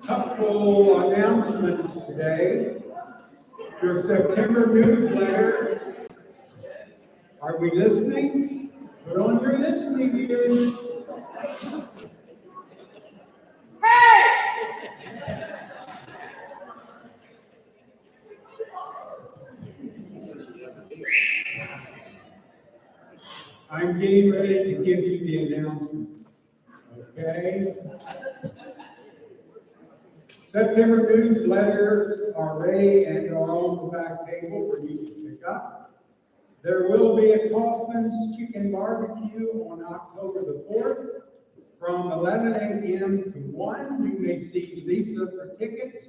Couple announcements today. Your September newsletter. Are we listening? Put on your listening ears. I'm getting ready to give you the announcements. Okay? September newsletters are ready and are on the back table for you to pick up. There will be a Kaufman's Chicken Barbecue on October the 4th from 11 a.m. to 1. You may see Lisa for tickets.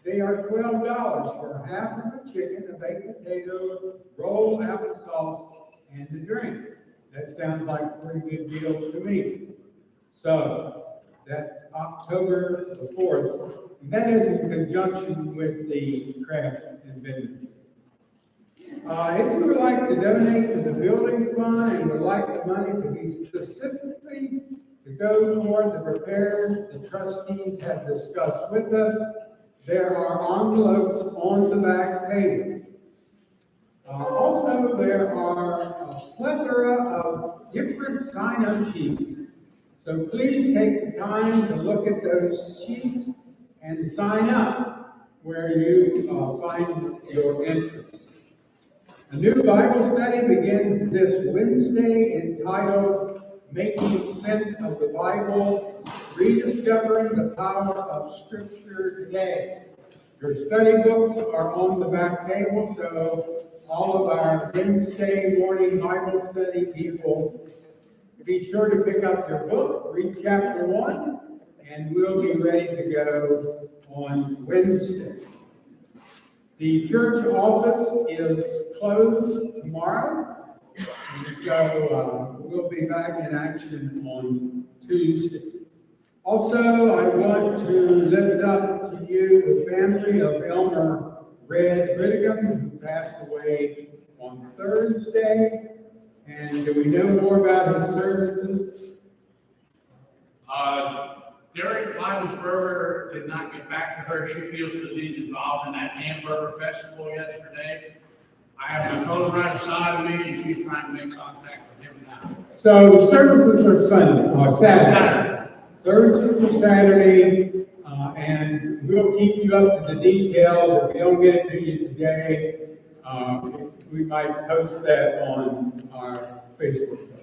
They are $12 for half of a chicken, a baked potato, roll, applesauce, and a drink. That sounds like a pretty good deal to me. So that's October the 4th. That is in conjunction with the craft and vending. If you would like to donate to the building fund and would like the money to be specifically to go toward the repairs the trustees have discussed with us, there are envelopes on the back table. Also, there are a plethora of different sign-up sheets. So please take the time to look at those sheets and sign up where you find your interest. A new Bible study begins this Wednesday entitled Making Sense of the Bible, Rediscovering the Power of Scripture Today. Your study books are on the back table, so all of our Wednesday morning Bible study people, be sure to pick up your book, read chapter 1, and we'll be ready to go on Wednesday. The church office is closed tomorrow, and so we'll be back in action on Tuesday. Also, I want to lift up to you the family of Elmer Red Riddigham, who passed away on Thursday. And do we know more about his services? Derek Leibensberger did not get back to her. She feels because he's involved in that hamburger festival yesterday. I have my phone right beside of me, and she's trying to make contact with him now. So the services are Sunday or Saturday. Services are Saturday, and we'll keep you up to the details. If we don't get it to you today, we might post that on our Facebook page.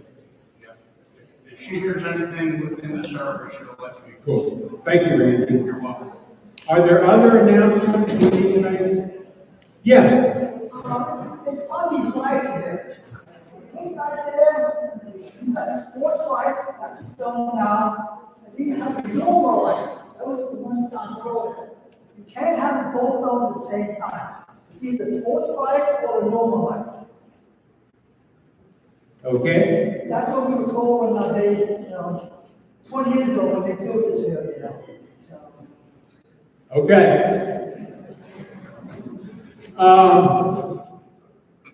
If she hears anything within the service, she'll let me know. Cool. Thank you, Randy. You're welcome. Are there other announcements we need to make? Yes. It's on these lights here. Hey, right there, you got sports lights that you film down, and then you have the normal lights. Those are the ones down the road. You can't have both of them at the same time. It's either sports light or the normal light. Okay. That's what we were told when they, 20 years ago when they built this here, So. Okay.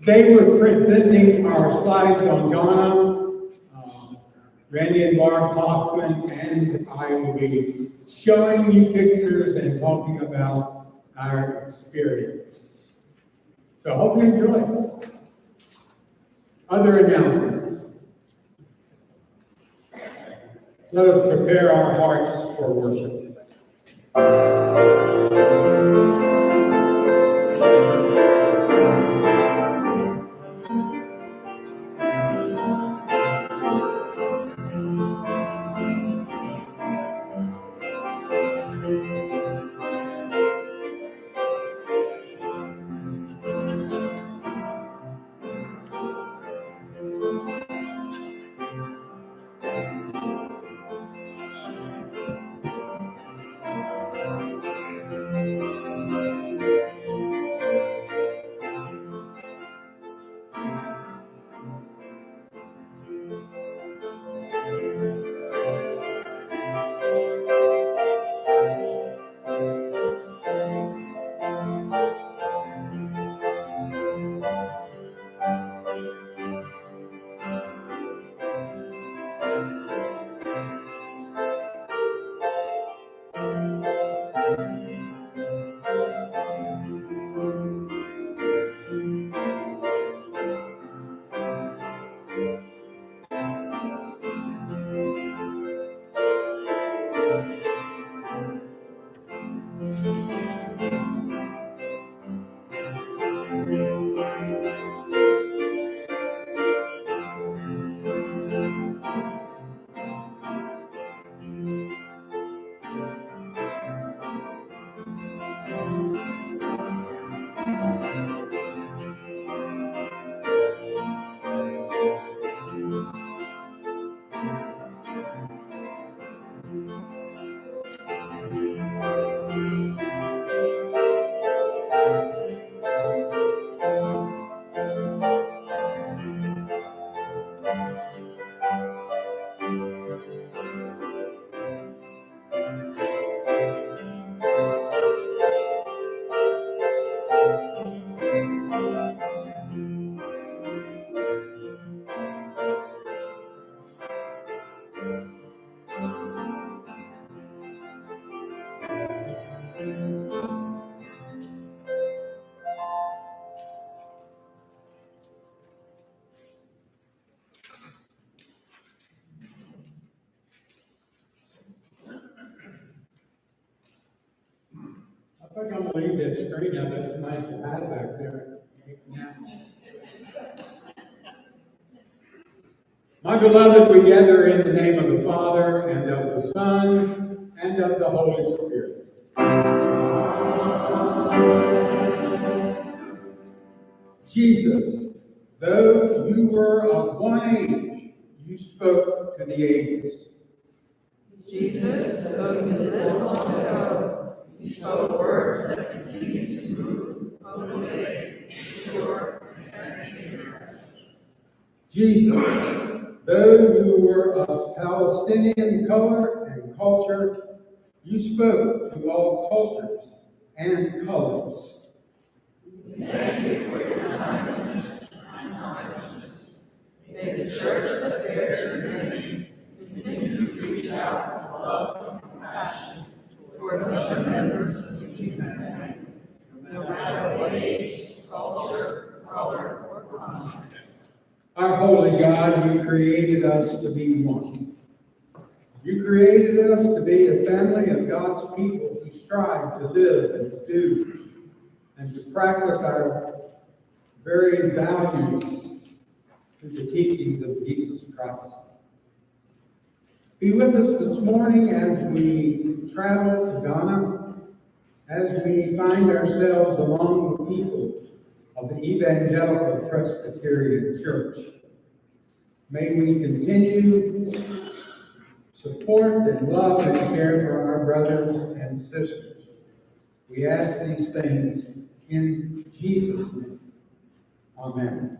They were presenting our slides on Ghana. Randy and Barb Hoffman and I will be showing you pictures and talking about our experience. So I hope you enjoy it. Other announcements. Let us prepare our hearts for worship. I think I'm gonna leave this screen up, it's nice to have back there. My beloved, we gather in the name of the Father, and of the Son, and of the Holy Spirit. Jesus, though you were of one age, you spoke to the ages. Jesus, though you lived long ago, you spoke words that continue to move, motivate, assure, and transcend us. Jesus, though you were of Palestinian color and culture, you spoke to all cultures and colors. Thank you for your timelessness and timelessness. May the church that bears your name continue to reach out with love and compassion towards other members of the human family, no matter what age, culture, color, or context. Our holy God, you created us to be one. You created us to be a family of God's people who strive to live and to do and to practice our very values through the teachings of Jesus Christ. Be with us this morning as we travel to Ghana, as we find ourselves among the people of the Evangelical Presbyterian Church. May we continue to support and love and care for our brothers and sisters. We ask these things in Jesus' name. Amen.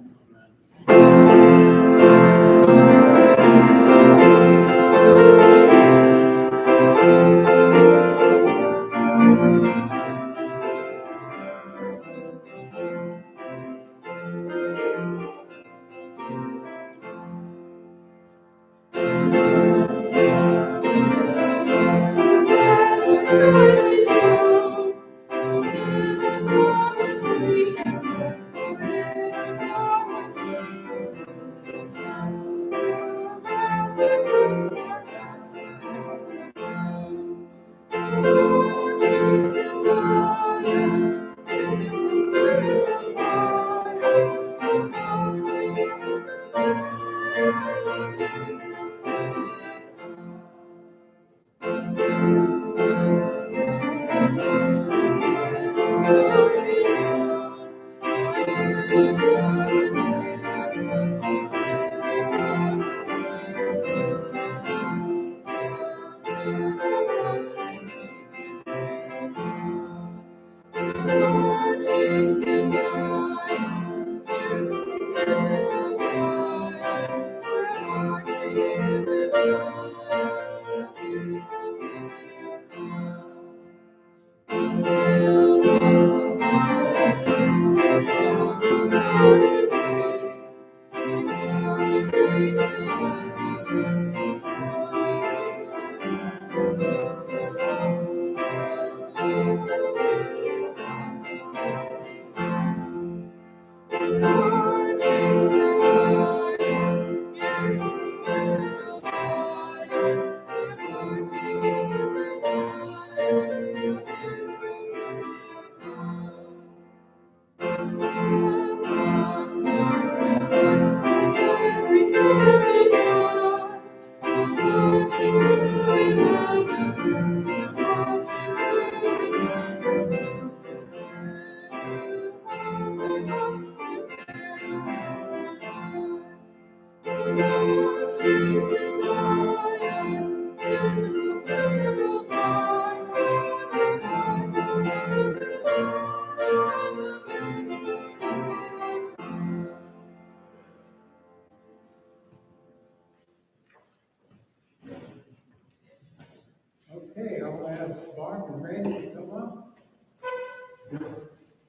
ask Barb and Randy to come up.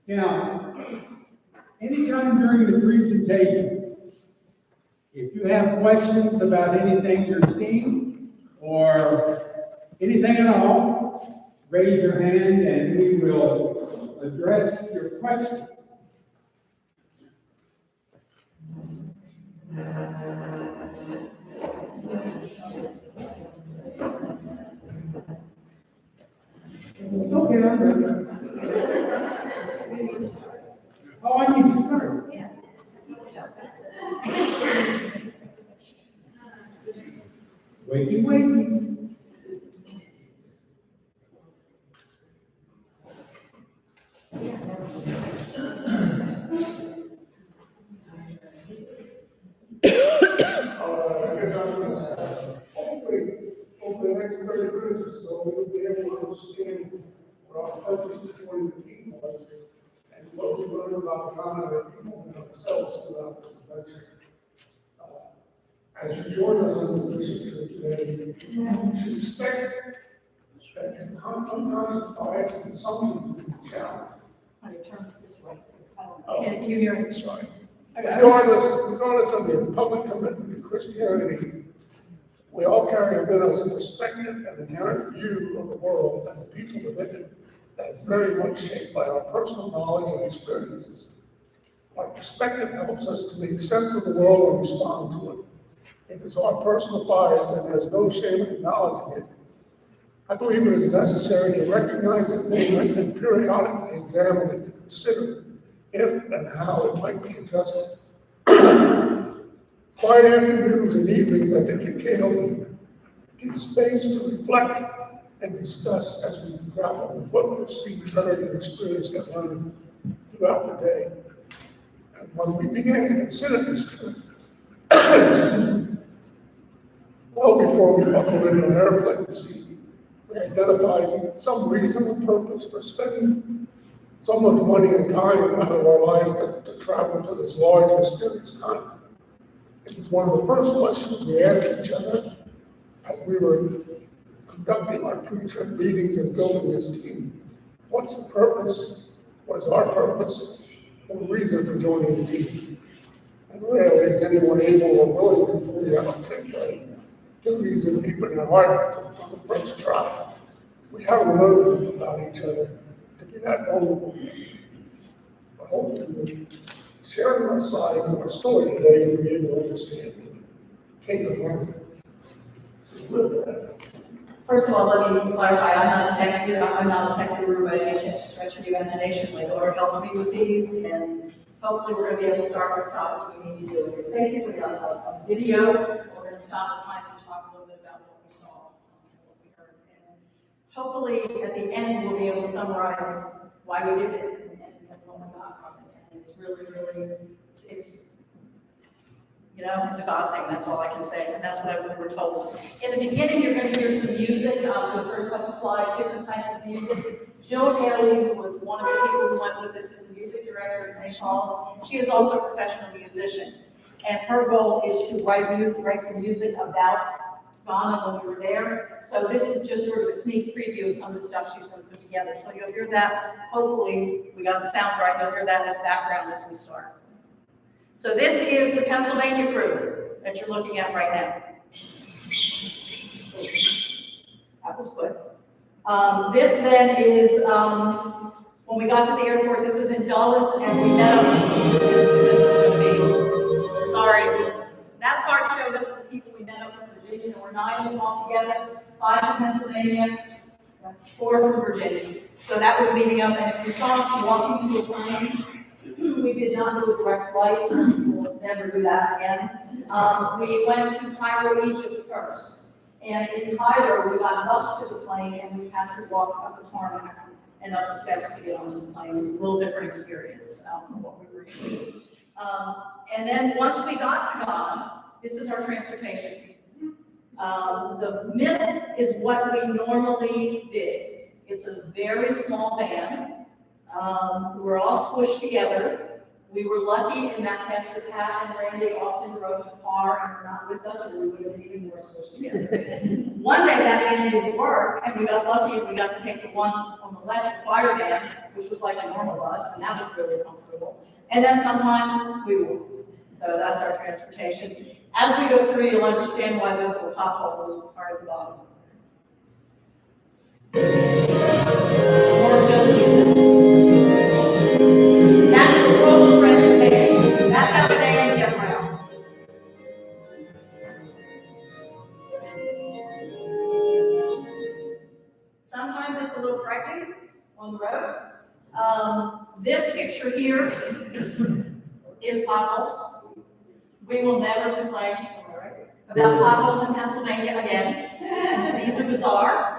Now, anytime during the presentation, if you have questions about anything you're seeing or anything at all, raise your hand and we will address your questions. It's okay, I'm ready. Oh, I need to start. Wakey. I guess I'm gonna say, hopefully, over the next 30 minutes or so, we'll be able to understand what our purpose of joining the team was, and what we learned about Ghana and people and ourselves throughout this adventure. As you join us on this mission trip today, you should expect that you unconscious bias and something to be challenged. I turn it this way. Can you hear me? Sorry. Regardless of your public commitment to Christianity, we all carry within us a perspective and inherent view of the world and the people within it that is very much shaped by our personal knowledge and experiences. Our perspective helps us to make sense of the world and respond to it. It is our personal bias and there's no shame in acknowledging it. I believe it is necessary to recognize it, name it, and periodically examine it to consider if and how it might be adjusted. Quiet afternoons and evenings at the KKLE give space to reflect and discuss as we grapple with what we've seen, heard, and experienced and learned throughout the day. And when we began to consider this truth, well before we buckled into an airplane seat, we identified some reason and purpose for spending so much money and time out of our lives to travel to this large, mysterious continent. It was one of the first questions we asked each other as we were conducting our pre-trip meetings and building this team. What's the purpose? What is our purpose? And the reason for joining the team? And rarely is anyone able or willing to fully articulate the reason deep in their heart on the first try. We haven't learned about each other to be that vulnerable. But hopefully, sharing our side of our story today, you'll be able to understand it. Take the moment. First of all, let me clarify, I'm not a tech guru, I'm not a tech guru by any stretch of the imagination. My daughter helped me with these, and hopefully we're gonna be able to start with topics we need to do. It's basically a video. We're gonna stop at times to talk a little bit about what we saw, and what we heard. And hopefully, at the end, we'll be able to summarize why we did it, and what we got from it. And it's really, it's, you know, it's a God thing, that's all I can say, and that's what we're told. In the beginning, you're going to hear some music, for the first couple slides, different types of music. Jill Haley, who was one of the people who went with us as the music director at St. Paul's, she is also a professional musician. And her goal is to write some music about Ghana when we were there. So this is just sort of a sneak preview of some of the stuff she's going to put together. So you'll hear that, hopefully, we got the sound right, you'll hear that as background as we start. So this is the Pennsylvania crew that you're looking at right now. That was good. This then is, when we got to the airport, this is in Dulles, and we met up. This is going to be, sorry. That part showed us the people we met up in Virginia. There were 9 of us all together, 5 from Pennsylvania, 4 from Virginia. So that was meeting up, and if you saw us walking to a plane, we did not do a direct flight. We'll never do that again. We went to Cairo, Egypt first. And in Cairo, we got a bus to the plane and we had to walk up the tarmac and up the steps to get onto the plane. It was a little different experience from what we were used to. And then once we got to Ghana, this is our transportation. The myth is what we normally did. It's a very small van. We're all squished together. We were lucky in that Pastor Pat and Randy often drove the car and were not with us, or we would have been even more squished together. One day that van didn't work, and we got lucky and we got to take the one on the left, the fire van, which was like a normal bus, and that was really comfortable. And then sometimes we walked. So that's our transportation. As we go through, you'll understand why those little potholes are at the bottom. More Joe's music. That's the role of transportation. That's how the day get around. Sometimes it's a little frightening on the roads. This picture here is potholes. We will never complain about potholes in Pennsylvania again. These are bizarre.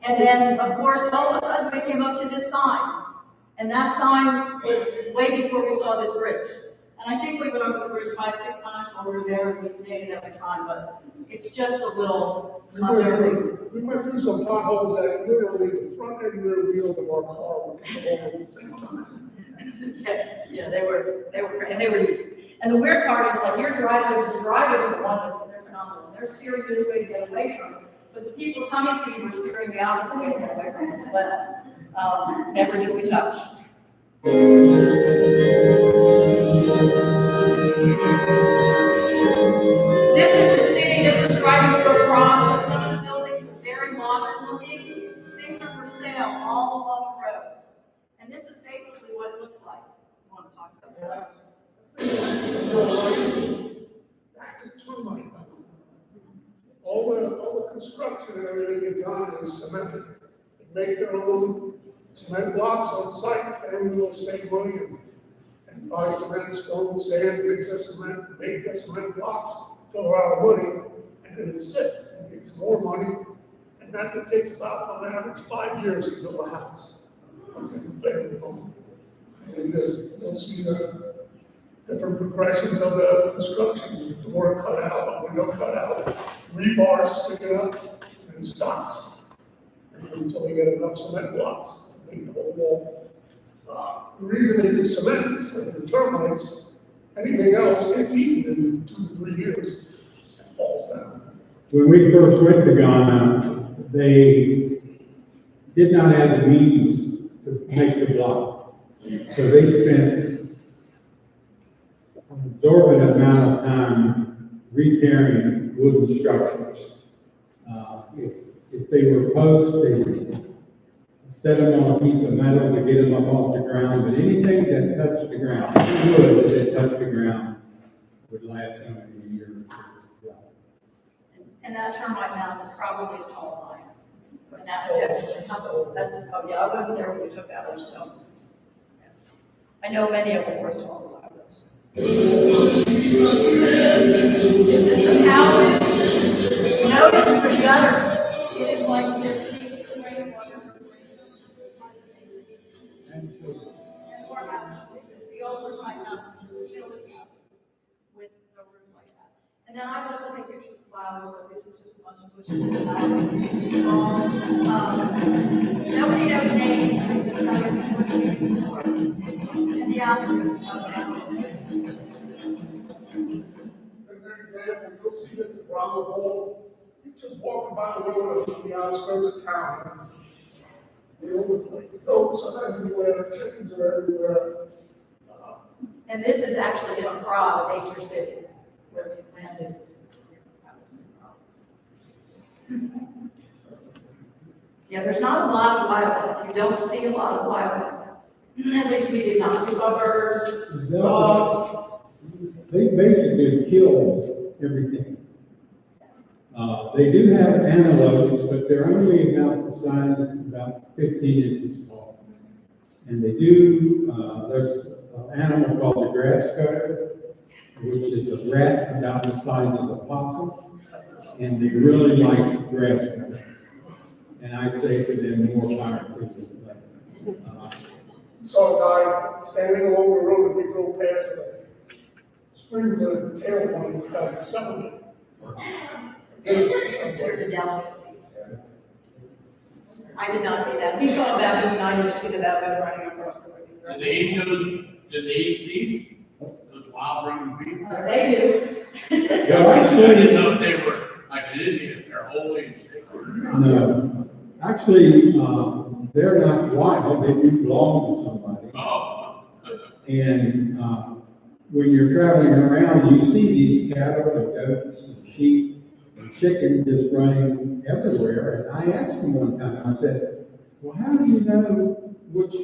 And then, of course, all of a sudden we came up to this sign. And that sign was way before we saw this bridge. And I think we went over the bridge 5-6 times while we were there, and we made it every time, but it's just a little unnerving. We went through some potholes that literally the front and rear wheels of our car were all at the same time. Yeah, they were, and the weird part is that the drivers are wonderful, they're phenomenal. They're steering this way to get away from it. But the people coming to you were steering the opposite way to get away from it as well. Never did we touch. This is the city, this is driving through across. Some of the buildings are very modern looking. Things are for sale all along the roads. And this is basically what it looks like. You want to talk about that? That's a termite. All the construction and everything they've done is cemented. They make their own cement blocks on site, family will save money and buy cement, stone, sand, mix their cement, make their cement blocks, throw out of money, and then it sits, and makes more money, and that takes about, on average, 5 years to build a house. That's a family home. And you'll see the different progressions of the construction, the door cut out, a window cut out, rebar sticking up, and it stops. Until they get enough cement blocks to make the whole wall. The reason they do cement is because the termites, anything else gets eaten in 2 to 3 years and falls down. When we first went to Ghana, they did not have the means to make the block. So they spent an exorbitant amount of time repairing wooden structures. If they were posts, they would set them on a piece of metal to get them up off the ground, but anything that touched the ground, wood that touched the ground, would last only a year. And that termite mound is probably as tall as I am. But now, yeah, I wasn't there when we took that one, so. I know many of them were as tall as I was. This is some houses. Notice the gutter. It is like this deep rainwater. And more houses. This is the older type house. With the roof like that. And then I love to take pictures of flowers, so this is just a bunch of bushes and flowers. Nobody knows names, we just try to see what's names for. And the afternoon, As an example, you'll see this around the wall. You're just walking by the road on the outskirts of town. The old place, goats are everywhere, chickens are everywhere. and this is actually in Accra, the major city, where we landed. Yeah, there's not a lot of wildlife. You don't see a lot of wildlife. At least we did not. We saw birds, dogs. They basically kill everything. They do have antelopes, but they're only about the size, about 15 inches tall. And they do, there's an animal called the grass cutter, which is a rat about the size of a possum. And they really like grass cutter. And I say to them, more power to them. Saw a guy standing along the road and we drove past it. Screamed to the tail one about selling it. Considered a delicacy. I did not see that. We saw a baboon, I didn't see the baboon running across the road. Did they eat Did they eat beef? Those wild running beef? They do. Well, I actually, didn't know if they were like an Indian, if they're holy and sacred. no, actually, they're not wild, they do belong to somebody. Oh. And, when you're traveling around, you see these cattle and goats and sheep and chickens just running everywhere. And I asked him one time, I said, well, how do you know which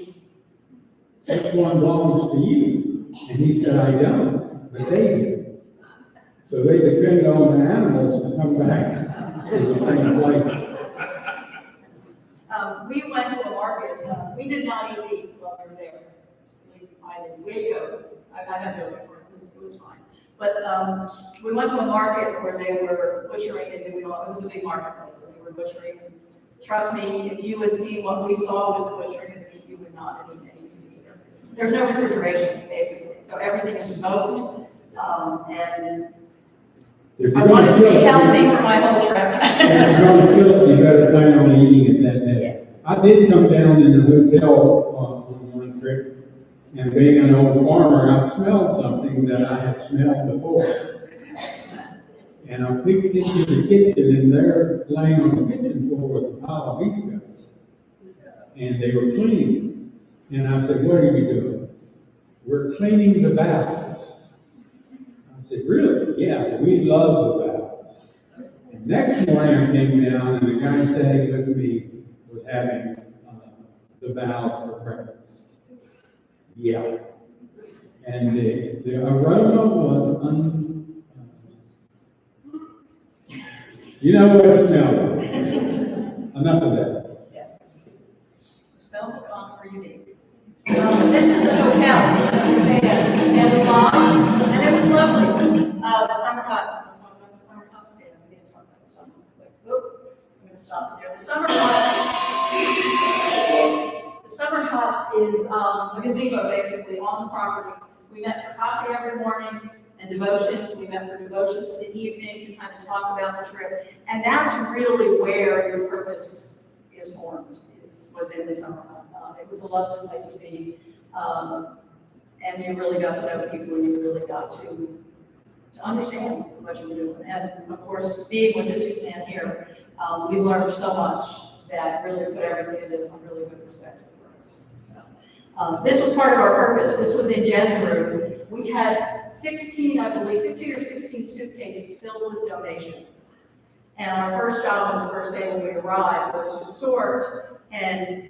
one belongs to you? And he said, I don't, but they do. So they depend on the animals to come back to the same place. We went to a market, we did not eat beef while we were there. At least I didn't. We ate goat. I had goat before, it was fine. But, we went to a market where they were butchering and doing all, it was a big marketplace, and they were butchering. Trust me, if you would see what we saw with the butchering of the meat, you would not eat any meat either. There's no refrigeration, basically, so everything is smoked, and If I you're wanted gonna to be kill it, healthy for my whole trip. if you're gonna kill it, you better plan on eating it that day. I did come down in the hotel on one trip, and being an old farmer, I smelled something that I had smelled before. And I peeked into the kitchen, and there, laying on the kitchen floor was a pile of beef guts. And they were cleaning. And I said, what are you doing? We're cleaning the bowels. I said, really? Yeah, we love the bowels. And next morning I came down, and the guy staying with me was having the bowels for breakfast. Yeah. And the aroma was you know what it smelled like. Enough of that. Yes. Smells of are unique. This is the hotel we stayed at, and lodge, and it was lovely. The summer hut. Want to talk about the summer hut? Yeah, we didn't talk about the summer hut. Oop, I'm going to stop it there. The summer hut is a gazebo basically on the property. We met for coffee every morning and devotions. We met for devotions in the evening to kind of talk about the trip. And that's really where your purpose is formed, was in the summer hut. It was a lovely place to be. And you really got to know people, and you really got to understand what you were doing. And of course, being with this youth man here, we learned so much that really put everything into a really good perspective for us. So, this was part of our purpose. This was in Jen's room. We had 16, I believe, 15 or 16 suitcases filled with donations. And our first job on the first day when we arrived was to sort and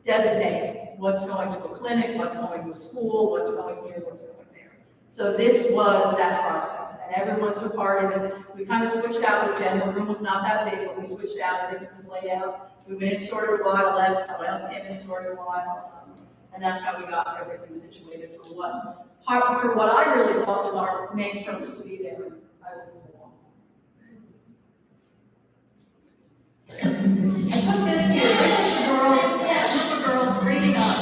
designate what's going to a clinic, what's going to a school, what's going here, what's going there. So this was that process, and everyone took part in it. We kind of switched out with Jen. The room was not that big, but we switched out. Everything was laid out. We went in, sorted a while, left, someone else came in, sorted a while, and that's how we got everything situated for what I really thought was our main purpose to be there. I was I put this here. This is a group of girls reading us,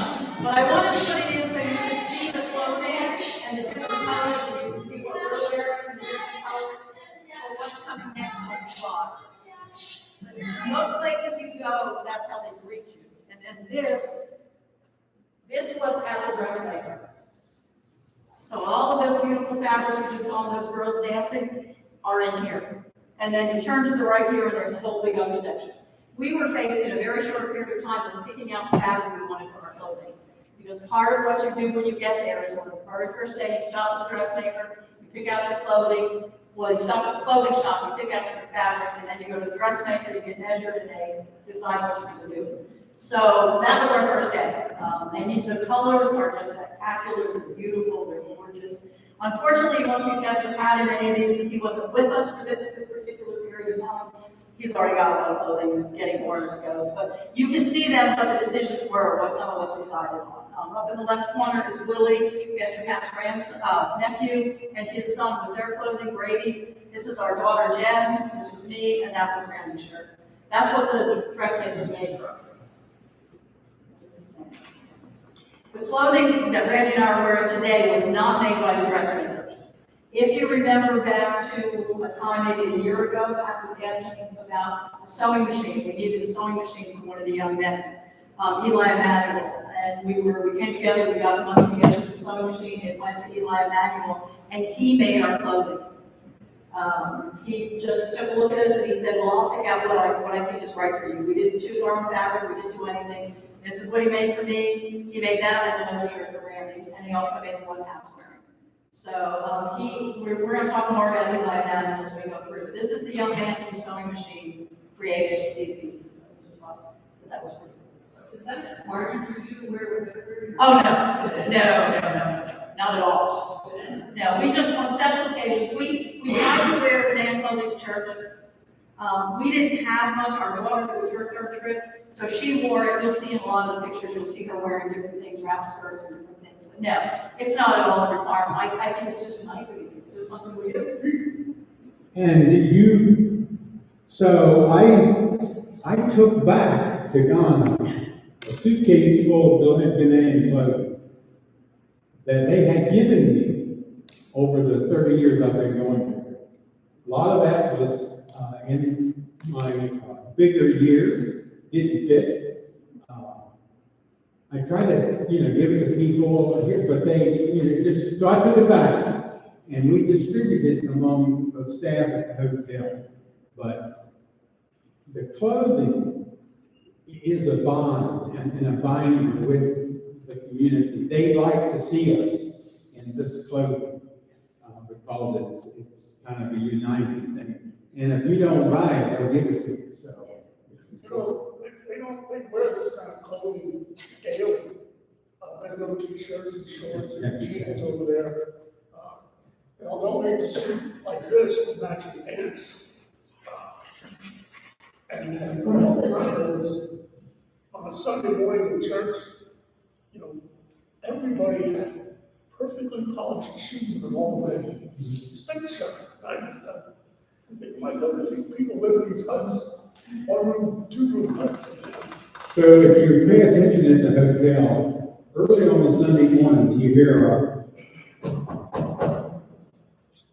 but I wanted to put it in so you could see the clothing and the different colors, and you can see what we're wearing and the different colors, and what's coming next on the spot. Most places you go, that's how they greet you. And then this was at the dressmaker. So all of those beautiful fabrics you just saw those girls dancing are in here. And then you turn to the right here, and there's a whole big other section. We were faced in a very short period of time with picking out the fabric we wanted for our clothing. Because part of what you do when you get there is on the very first day, you stop at the dressmaker, you pick out your clothing. Well, you stop at the clothing shop, you pick out your fabric, and then you go to the dressmaker, you get measured, and they decide what you're going to do. So that was our first day. And the colors are just spectacular, they're beautiful, they're gorgeous. Unfortunately, you won't see Pastor Pat in any of these because he wasn't with us for this particular period of time. He's already got a lot of clothing, he's getting more as it goes. But you can see them, what the decisions were, what some of us decided on. Up in the left corner is Willie, Pastor Pat's nephew, and his son with their clothing, Brady. This is our daughter, Jen. This was me, and that was Randy's shirt. That's what the dressmakers made for us. The clothing that Randy and I are wearing today was not made by the dressmakers. If you remember back to a time maybe a year ago, Pat was asking about a sewing machine. We needed a sewing machine for one of the young men, Eli Emanuel. And we came together, we got the money together for the sewing machine, it went to Eli Emanuel, and he made our clothing. He just took a look at us and he said, well, I'll pick out what I think is right for you. We didn't choose our own fabric, we didn't do anything. This is what he made for me. He made that and another shirt for Randy, and he also made the one Pat's wearing. So we're going to talk more about Eli Emanuel as we go through. But this is the young man whose sewing machine created these pieces. So I just thought that was pretty cool. So, Is that a requirement for you to wear with the? oh, no, not at all. No, we just, on special occasions, we tried to wear banana clothing to church. We didn't have much. Our daughter, it was her third trip, so she wore it. You'll see in a lot of the pictures, you'll see her wearing different things, wrap skirts and different things. But no, it's not at all a requirement. I think it's just nice. It's just something we do. And so I took back to Ghana a suitcase full of banana clothing that they had given me over the 30 years I've been going there. A lot of that was in my bigger years, didn't fit. I tried to, give it to people over here, but they, so I took it back and we distributed it among the staff at the hotel. But the clothing is a bond and a binder with the community. They like to see us in this clothing because it's kind of a uniting thing. And if you don't buy it, they'll give it to you. So, They wear this kind of clothing daily. They go t-shirts and shorts and jeans over there. They'll make a suit like this with matching pants. And what they do is, on a Sunday morning in church, everybody had perfectly polished shoes the wrong way. Spence shirt. I think you might notice these people live in these huts, one-room, two-room huts. So if you pay attention at the hotel, early on the Sunday morning, you hear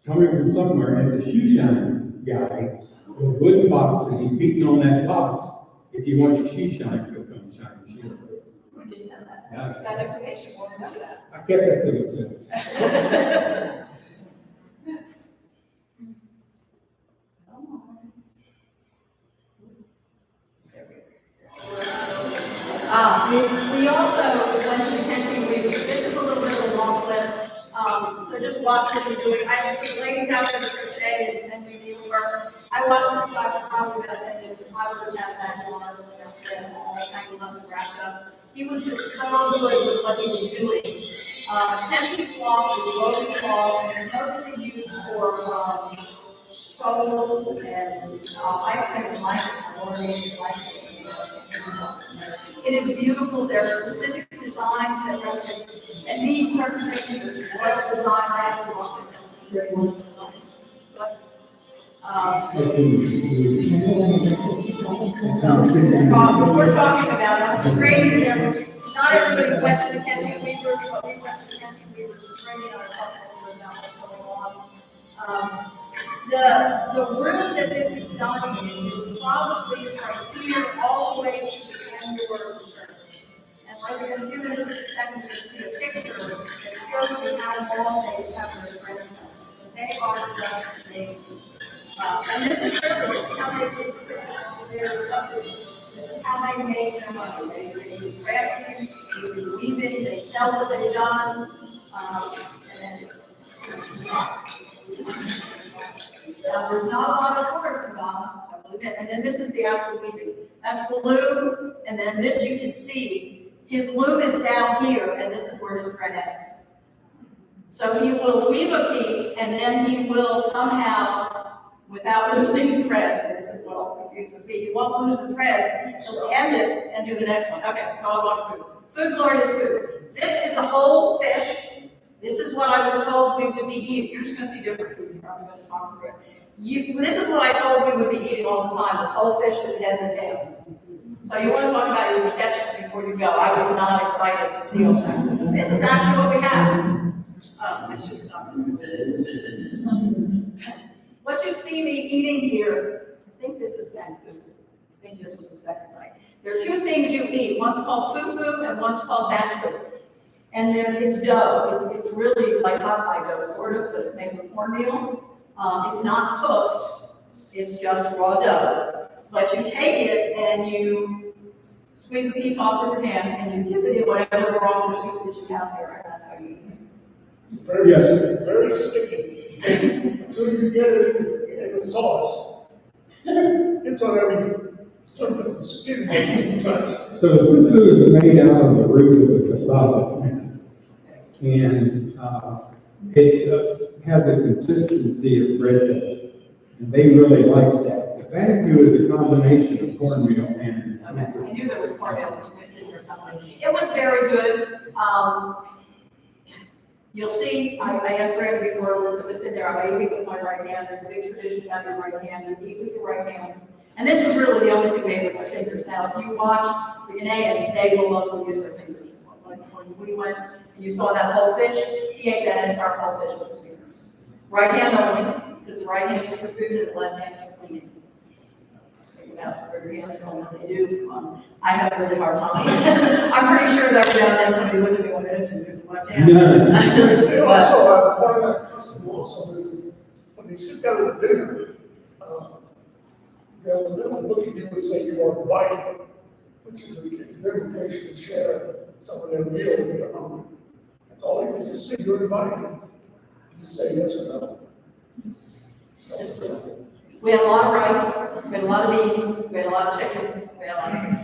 coming from somewhere as a shoe shine guy with a wooden box, and he's beating on that box. If you want your shoe shine, he'll come shine your shoe. We didn't have that. Yeah. That information, we'll remember that. I kept that to myself. We also went to the Kenton Weavers. This is a little bit of a long clip, so just watch what he's doing. I have the ladies out there that crochet and do needlework. I watched this guy for probably about 10 minutes. I would have had that on and tangled up and wrapped up. He was just so good with what he was doing. Kenton cloth is woven cloth, and it's mostly used for shawls and I think blanket, blanket. It is beautiful. There are specific designs that represent and need certain things. What design I have to walk with. We're talking about Brady's here. Not everybody went to the Kenton Weavers, but we went to the Kenton Weavers. Brady and I are talking a little about what's going on. The room that this is done in is probably from here all the way to the end of the church. And like in a few minutes of the second, you see a picture that shows you how long they have their friends. They are just amazing. And this is really, this is how this is how they make their money. They do crafting, they do weaving, they sell what they've done. Now, there's not a lot of tourists in Ghana, I believe it. And then this is the actual weaving. That's the loom, and then this you can see. His loom is down here, and this is where his thread ends. So he will weave a piece, and then he will somehow, without losing the threads, and this is what all confuses me, he won't lose the threads, he'll end it and do the next one. Okay, so I want food. Food, glorious food. This is the whole fish. This is what I was told we would be eating. You're just going to see different food. You're probably going to talk through it. This is what I told we would be eating all the time, was whole fish with heads and tails. So you want to talk about your receptions before you go. I was not excited to see all that. This is actually what we have. I should stop this. What you see me eating here, I think this is Vancouver. I think this was the second night. There are two things you eat. One's called fufu and one's called banku. And then it's dough. It's really like hot pie dough, sort of, but it's made with cornmeal. It's not cooked. It's just raw dough. But you take it and you squeeze a piece off with your hand and you dip it in whatever broth or soup that you have there, and that's how you eat it. It's very, Yes. very sticky. Until you get it in the sauce, it's on every surface of skin that you touch. So the fufu is made out of the root of the cassava plant. And it has a consistency of bread dough. And they really like that. The banku is a combination of cornmeal and Okay, I knew there was cornmeal mixed in or something. It was very good. You'll see, I asked Randy before we put this in there, I eat with my right hand. There's a big tradition to have your right hand. You eat with your right hand. And this was really the only thing made with my fingers. Now, if you watch the Ghanaians, they will mostly use their fingers. Like when we went and you saw that whole fish, he ate that entire whole fish with his fingers. Right hand only, because the right hand is for food and the left hand is for cleaning. Think about where your hands go and what they do. I have a really hard time. I'm pretty sure that every now and then somebody looked at me one day and said, "What hand?" They also, part of that custom also is when you sit down at dinner, they'll look at you and say you are white, which is an invitation to share some of their meal if you're hungry. That's all it is, just say you're invited. You say yes or no. We had a lot of rice, we had a lot of beans, we had a lot of chicken, we had a lot of fish.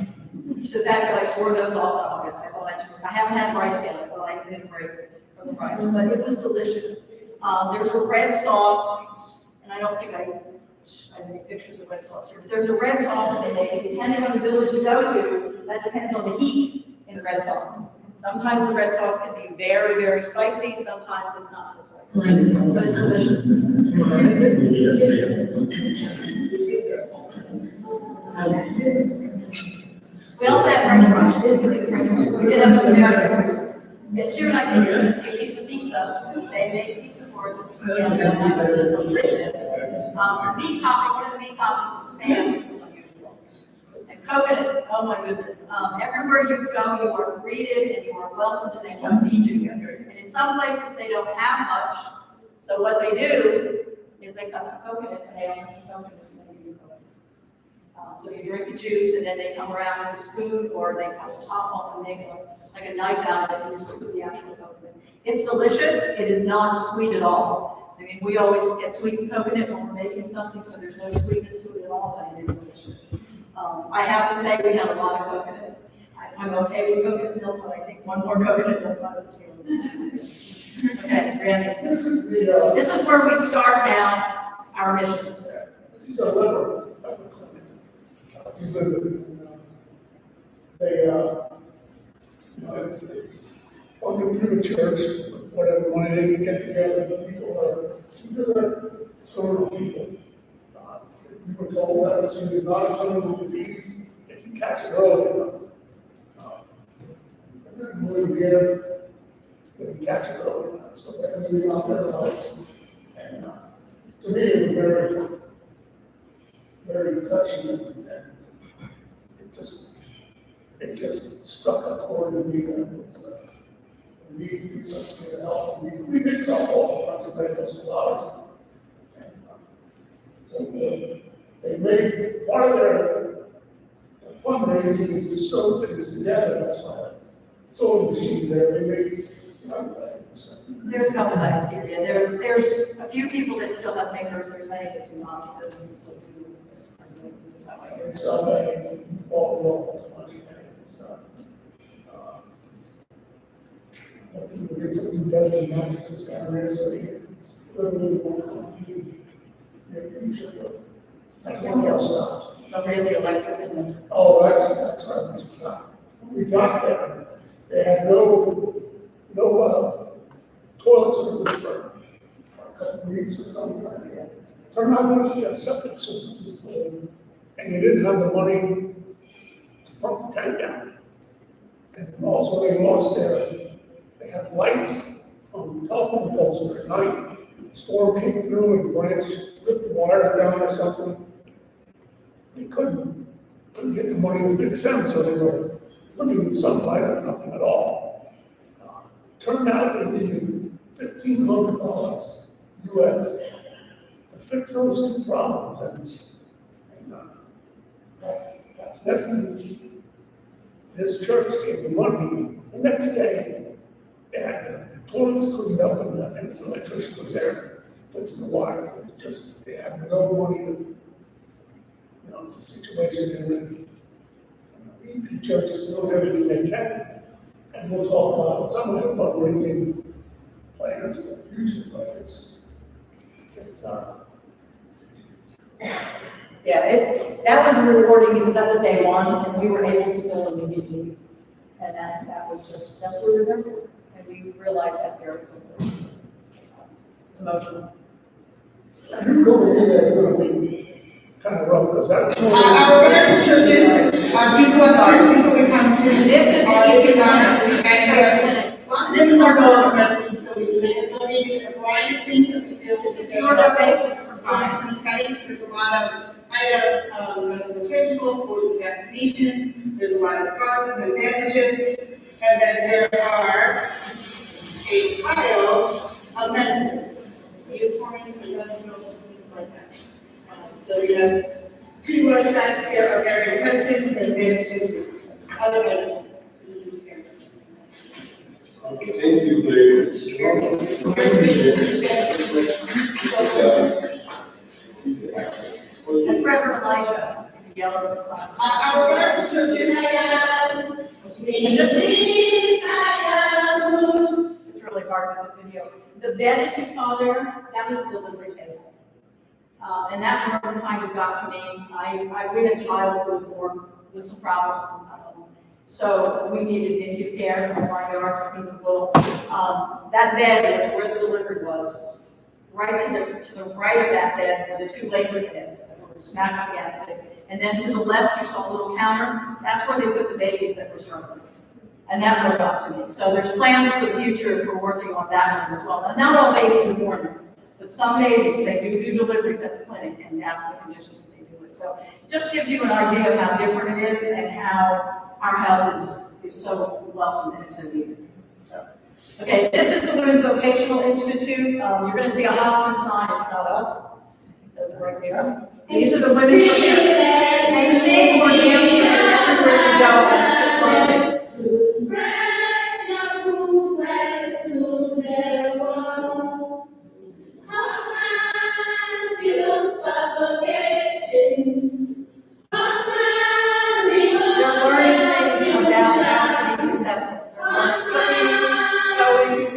So that, I swore those off in August. I thought I haven't had rice yet, I thought I did a break from the rice, but it was delicious. There's a red sauce, and I don't think I made pictures of red sauce here, but there's a red sauce that they make, and depending on the village you go to, that depends on the heat in the red sauce. Sometimes the red sauce can be very, very spicy, sometimes it's not so spicy, but it's delicious. We also have French fries, we did have some American food. As soon as I came here to see a piece of pizza, they made pizza for us, and it was delicious. The meat topping, one of the meat toppings was spam, which was unusual. And coconuts, oh my goodness. Everywhere you go, you are greeted and you are welcomed and they want to feed you. And in some places, they don't have much. So what they do is they cut some coconuts and they open some coconuts and they give you coconuts. So you drink the juice and then they come around with a spoon or they cut the top off and make like a knife out of it and you scoop the actual coconut. It's delicious. It is not sweet at all. I mean, we always get sweetened coconut when we're making something, so there's no sweetness to it at all, but it is delicious. I have to say we have a lot of coconuts. I'm okay with coconut milk, but I think one more coconut milk might be okay, Randy. This is This is where we start now our mission, sir. this is a liver clinic. You visit, and, it's walking through the church, whatever, when they get together, the people are, these are the sort of people. We were told that this is not a clinical disease, if you catch it early enough. We're here, if you catch it early enough, so they're moving on their lives. And to me, it was very, very touching, and it just struck a chord in me that was, we need to do something to help. We did drop off lots of medical supplies. So they made, part of their fundraising is to sew things together, that's why sewing machine there, they made, There's a couple bags here, yeah, there's a few people that still have fingers, there's many that do not, those that still do. somebody bought along with money and stuff. People get some dozen mattresses down there, so it's a little more complicated. In the future, but that's one else stops. Not really electric and Oh, that's right, we got there, they had no toilet service for a couple of weeks or something like that. Turned out once you have septic system was put in, and you didn't have the money to pump the tank down. And also they lost they had lights on telephone poles for at night. Storm came through and branch ripped the wire down or something. They couldn't couldn't get the money to fix them, so they were living in sunlight or nothing at all. Turned out they needed $1,500 US to fix those two problems, and that's definitely, this church gave the money, the next day, they had the toilets cleaned up and the electrician was there fixing the wires, they had no money to, it's a situation in which EP churches do everything they can, and we'll talk about some of their fundraising plans for the future, but it's, Yeah, that was rewarding because that was day one, and we were able to fill immediately. And that was just, that's what we were there for, and we realized that very quickly. It's emotional. you go in there, it's gonna be kind of rough, because that. Our various churches, before we come to. This is the This is our goal. So it's donated a variety of things that we feel. This is your donations from time. There's a lot of items, liturgical for the vaccinations, there's a lot of causes and bandages, and then there are a pile of medicine. Neosporin, things like that. So we have 2 large bags here of various medicines and bandages, other medicines. Thank you very much. That's Reverend Elisha, the yellow. Our various churches. It's really hard with this video. The bed that you saw there, that was the delivery table. And that one kind of got to me. We had a child who was born with some problems. So we needed NICU care in my yards when he was little. That bed was where the delivery was. Right to the right of that bed were the 2 labor beds that were smack up against it. And then to the left, you saw a little counter. That's where they put the babies that were struggling. And that really got to me. So there's plans for the future for working on that one as well. And not all babies are born there, but some babies, they do deliveries at the clinic, and that's the conditions that they do it. So it just gives you an idea of how different it is and how our help is so welcome and it's so needed. So, okay, this is the Women's Vocational Institute. You're going to see a Hoffman sign. It's not us. It says it right there. These are the women. They sing or dance everywhere you go, and it's just lovely. They're learning things about how to be successful. They're learning cooking, sewing,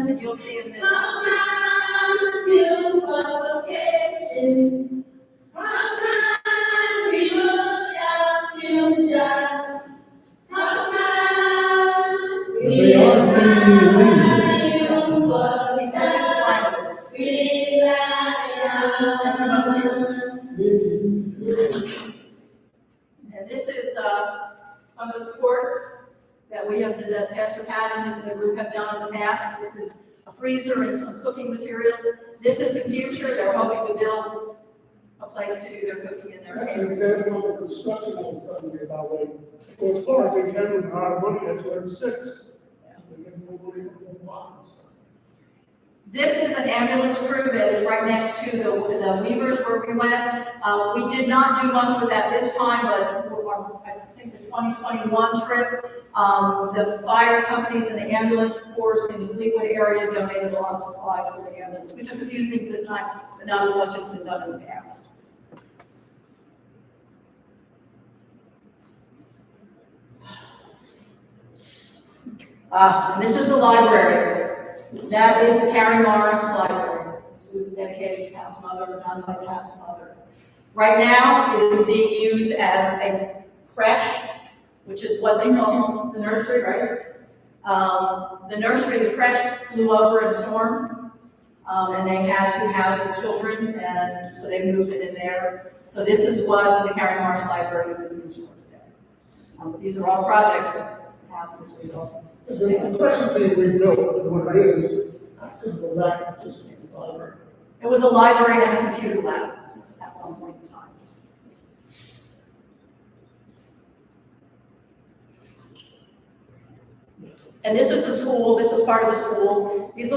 and you'll see them in They are singing in language. And this is some of the support that we have, that Pastor Pat and the group have done in the past. This is a freezer and some cooking materials. This is the future. They're hoping to build a place to do their cooking in their. That's an example of the construction that was done here that way. Well, as far as they can, with our money, that's where it sits. They get nobody in the box. This is an ambulance crew that is right next to the Weavers where we went. We did not do much with that this time, but I think the 2021 trip, the fire companies and the ambulance corps in the Fleetwood area donated a lot of supplies for the ambulance. We took a few things this time, but not as much as has been done in the past. And this is the library. That is the Carrie Morris Library. This was dedicated to Pat's mother, done by Pat's mother. Right now, it is being used as a creche, which is what they call the nursery, right? The creche flew over in a storm, and they had to house the children, and so they moved it in there. So this is what the Carrie Morris Library is being used for today. These are all projects that have this result. The question being rebuilt, what it is, That's going to go back to just the library. It was a library and a computer lab at one point in time. And this is the school, this is part of the school. These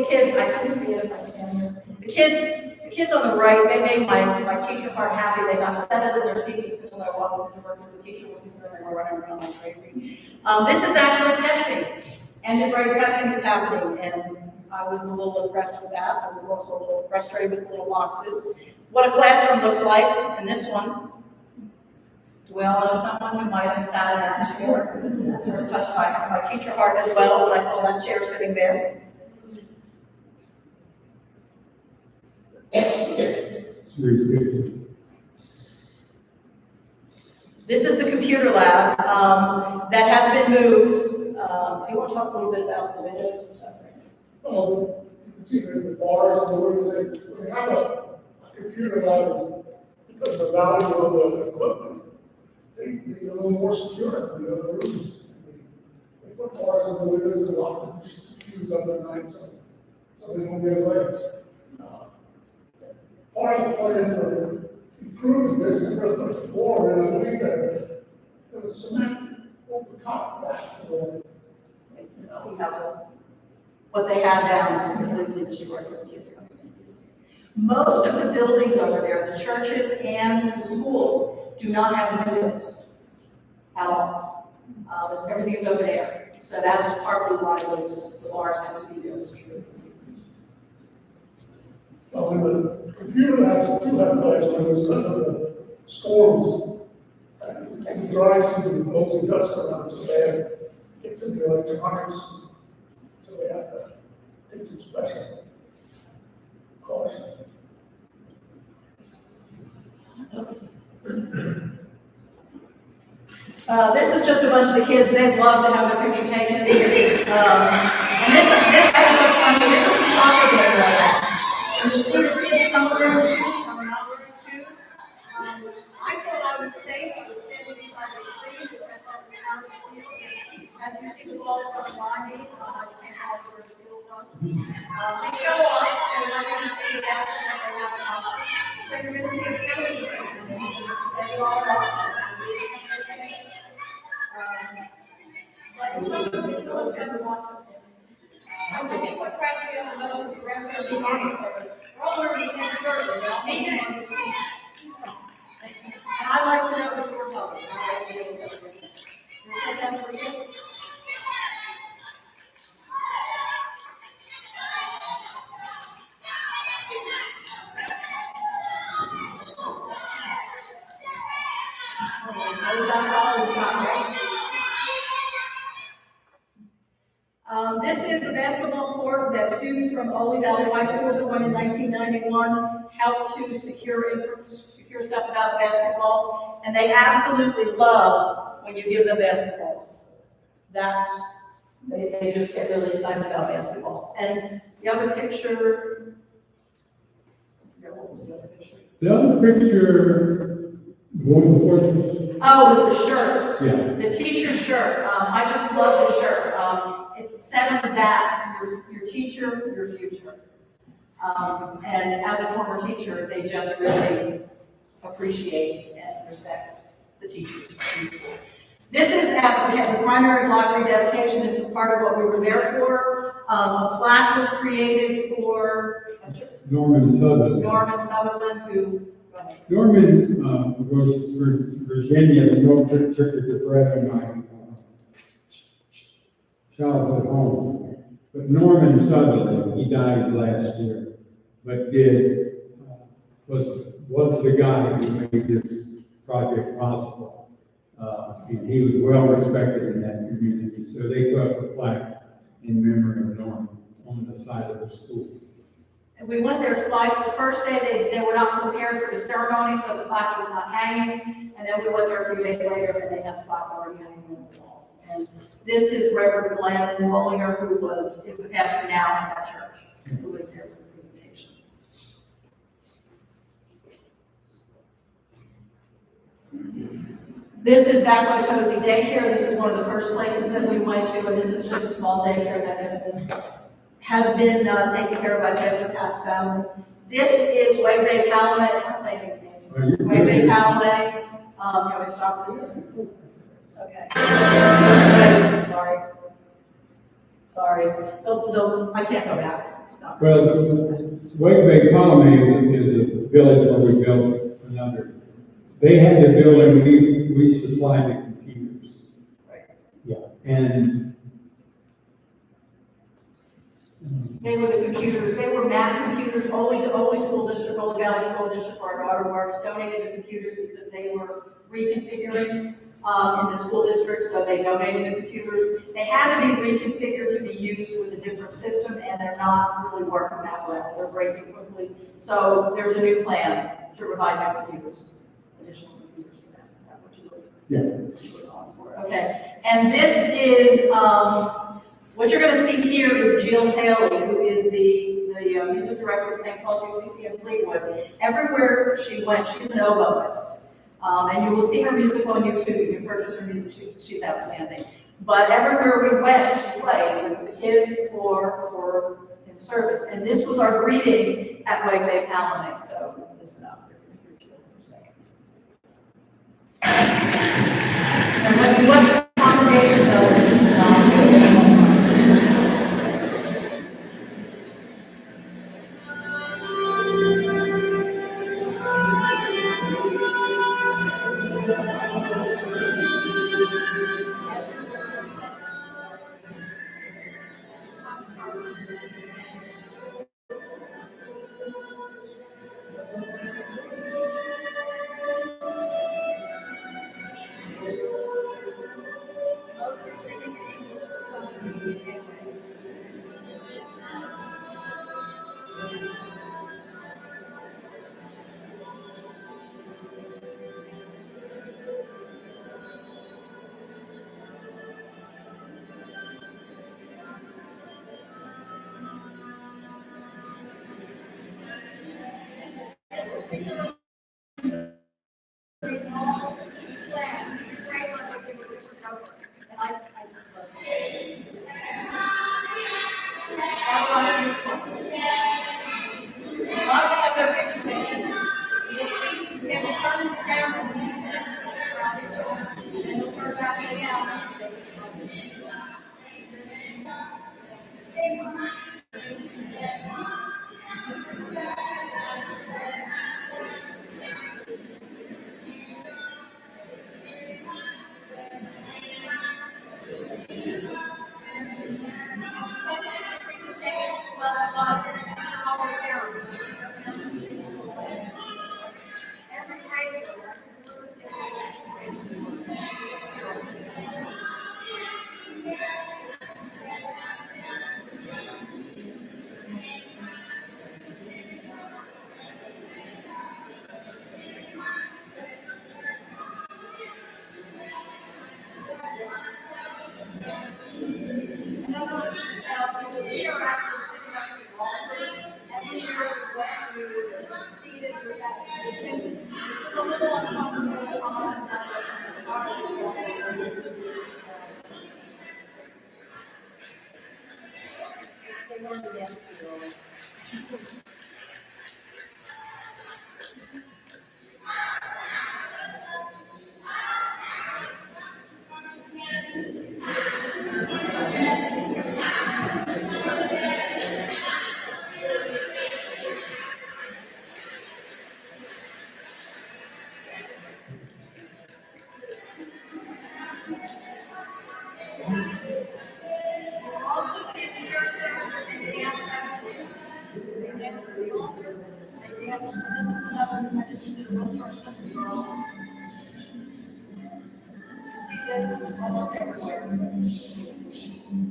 kids, I couldn't see it if I stand here. The kids on the right, they made my teacher heart happy. They got settled in their seats as soon as I walked into work because the teacher wasn't here and they were running around like crazy. This is actually testing. End of grade testing is happening, and I was a little impressed with that. I was also a little frustrated with the little boxes. What a classroom looks like in this one. Do we all know someone who might have sat in that chair? That sort of touched my teacher heart as well when I saw that chair sitting there. It's ridiculous. This is the computer lab that has been moved. You want to talk a little bit about the windows and stuff? You can see the bars and the rooms, they have a computer lab because of the value of the equipment. They a little more secure than the other rooms. They put bars in the windows and lock the computers up at night so they don't get late. Part of the plan for improving this is to put floor in a window. It was cement over top of that floor. Let's see what they have down is completely destroyed for the kids coming in. Most of the buildings over there, the churches and the schools, do not have windows at all. Everything is over there. So that's partly why the bars have to be there. Well, in the computer labs do have nice windows because of the storms. And the dry season, mostly dust around, so they have, it's in the electronics. So they have to take some special caution. This is just a bunch of the kids. They'd love to have their picture taken. And this is what's funny. This is a soccer game right now. And you see the kids, some are wearing shoes, some are not wearing shoes. I thought I was safe. I was standing beside the screen, which I thought was out of the field. As you see the balls going by me, I can't help where the field was. They show off, and I'm going to see the best that they have enough. So you're going to see a penalty. Set it all up. But someone's going to watch it. I think what cracks me up the most is the grandparents and soccer players. They're all wearing the same shirt, and they all make it understand. And I'd like to know what you're talking about. I was on college, right? This is the basketball court that students from Ole Valley High School that won in 1991 helped to secure stuff about basketballs, and they absolutely love when you give them basketballs. They just get really excited about basketballs. And the other picture, what was the other picture? The other picture, one before this. Oh, it was the shirts. Yeah. The teacher shirt. I just love the shirt. It said on the back, your teacher, your future. And as a former teacher, they just really appreciate and respect the teachers. This is at the primary block rededication. This is part of what we were there for. A plaque was created for Norman Sutherland. Norman Sutherland, who. Norman was for Virginia, the Norfolk took the bread in my childhood home. But Norman Sutherland, he died last year, but was the guy who made this project possible. And he was well respected in that community. So they put up a plaque in memory of Norman on the side of the school. And we went there twice. The first day, they were not prepared for the ceremony, so the plaque was not hanging. And then we went there a few days later, and they had the plaque already hanging on the wall. And this is Reverend Glenn Mollinger, who is the pastor now in that church, who was there for the presentations. This is Vacquatosi Daycare. This is one of the first places that we went to, and this is just a small daycare that has been has been taken care of by Pastor Pat's family. This is Way Bay Calumet, I'm saying these names. Way Bay Calumet, you want me to stop this? Okay. Sorry. I can't go back. It's not. Well, Wake Bay Colony is a village where we built another. They had the building, we supplied the computers. Right. Yeah, and They were the computers, they were Mac computers, Ole School District, Ole Valley School District, where our daughter works, donated the computers because they were reconfiguring in the school district, so they donated the computers. They had to be reconfigured to be used with a different system, and they're not really working that well. They're breaking quickly. So there's a new plan to provide new computers, additional computers for them. Is that what you were Okay, and this is, what you're going to see here is Jill Haley, who is the music director at St. Paul's UCC in Fleetwood. Everywhere she went, she's an oboist. And you will see her music on YouTube. You can purchase her music. She's outstanding. But everywhere we went, she played with the kids or in service. And this was our greeting at White Bay Calumet. So listen up. And what the congregation does is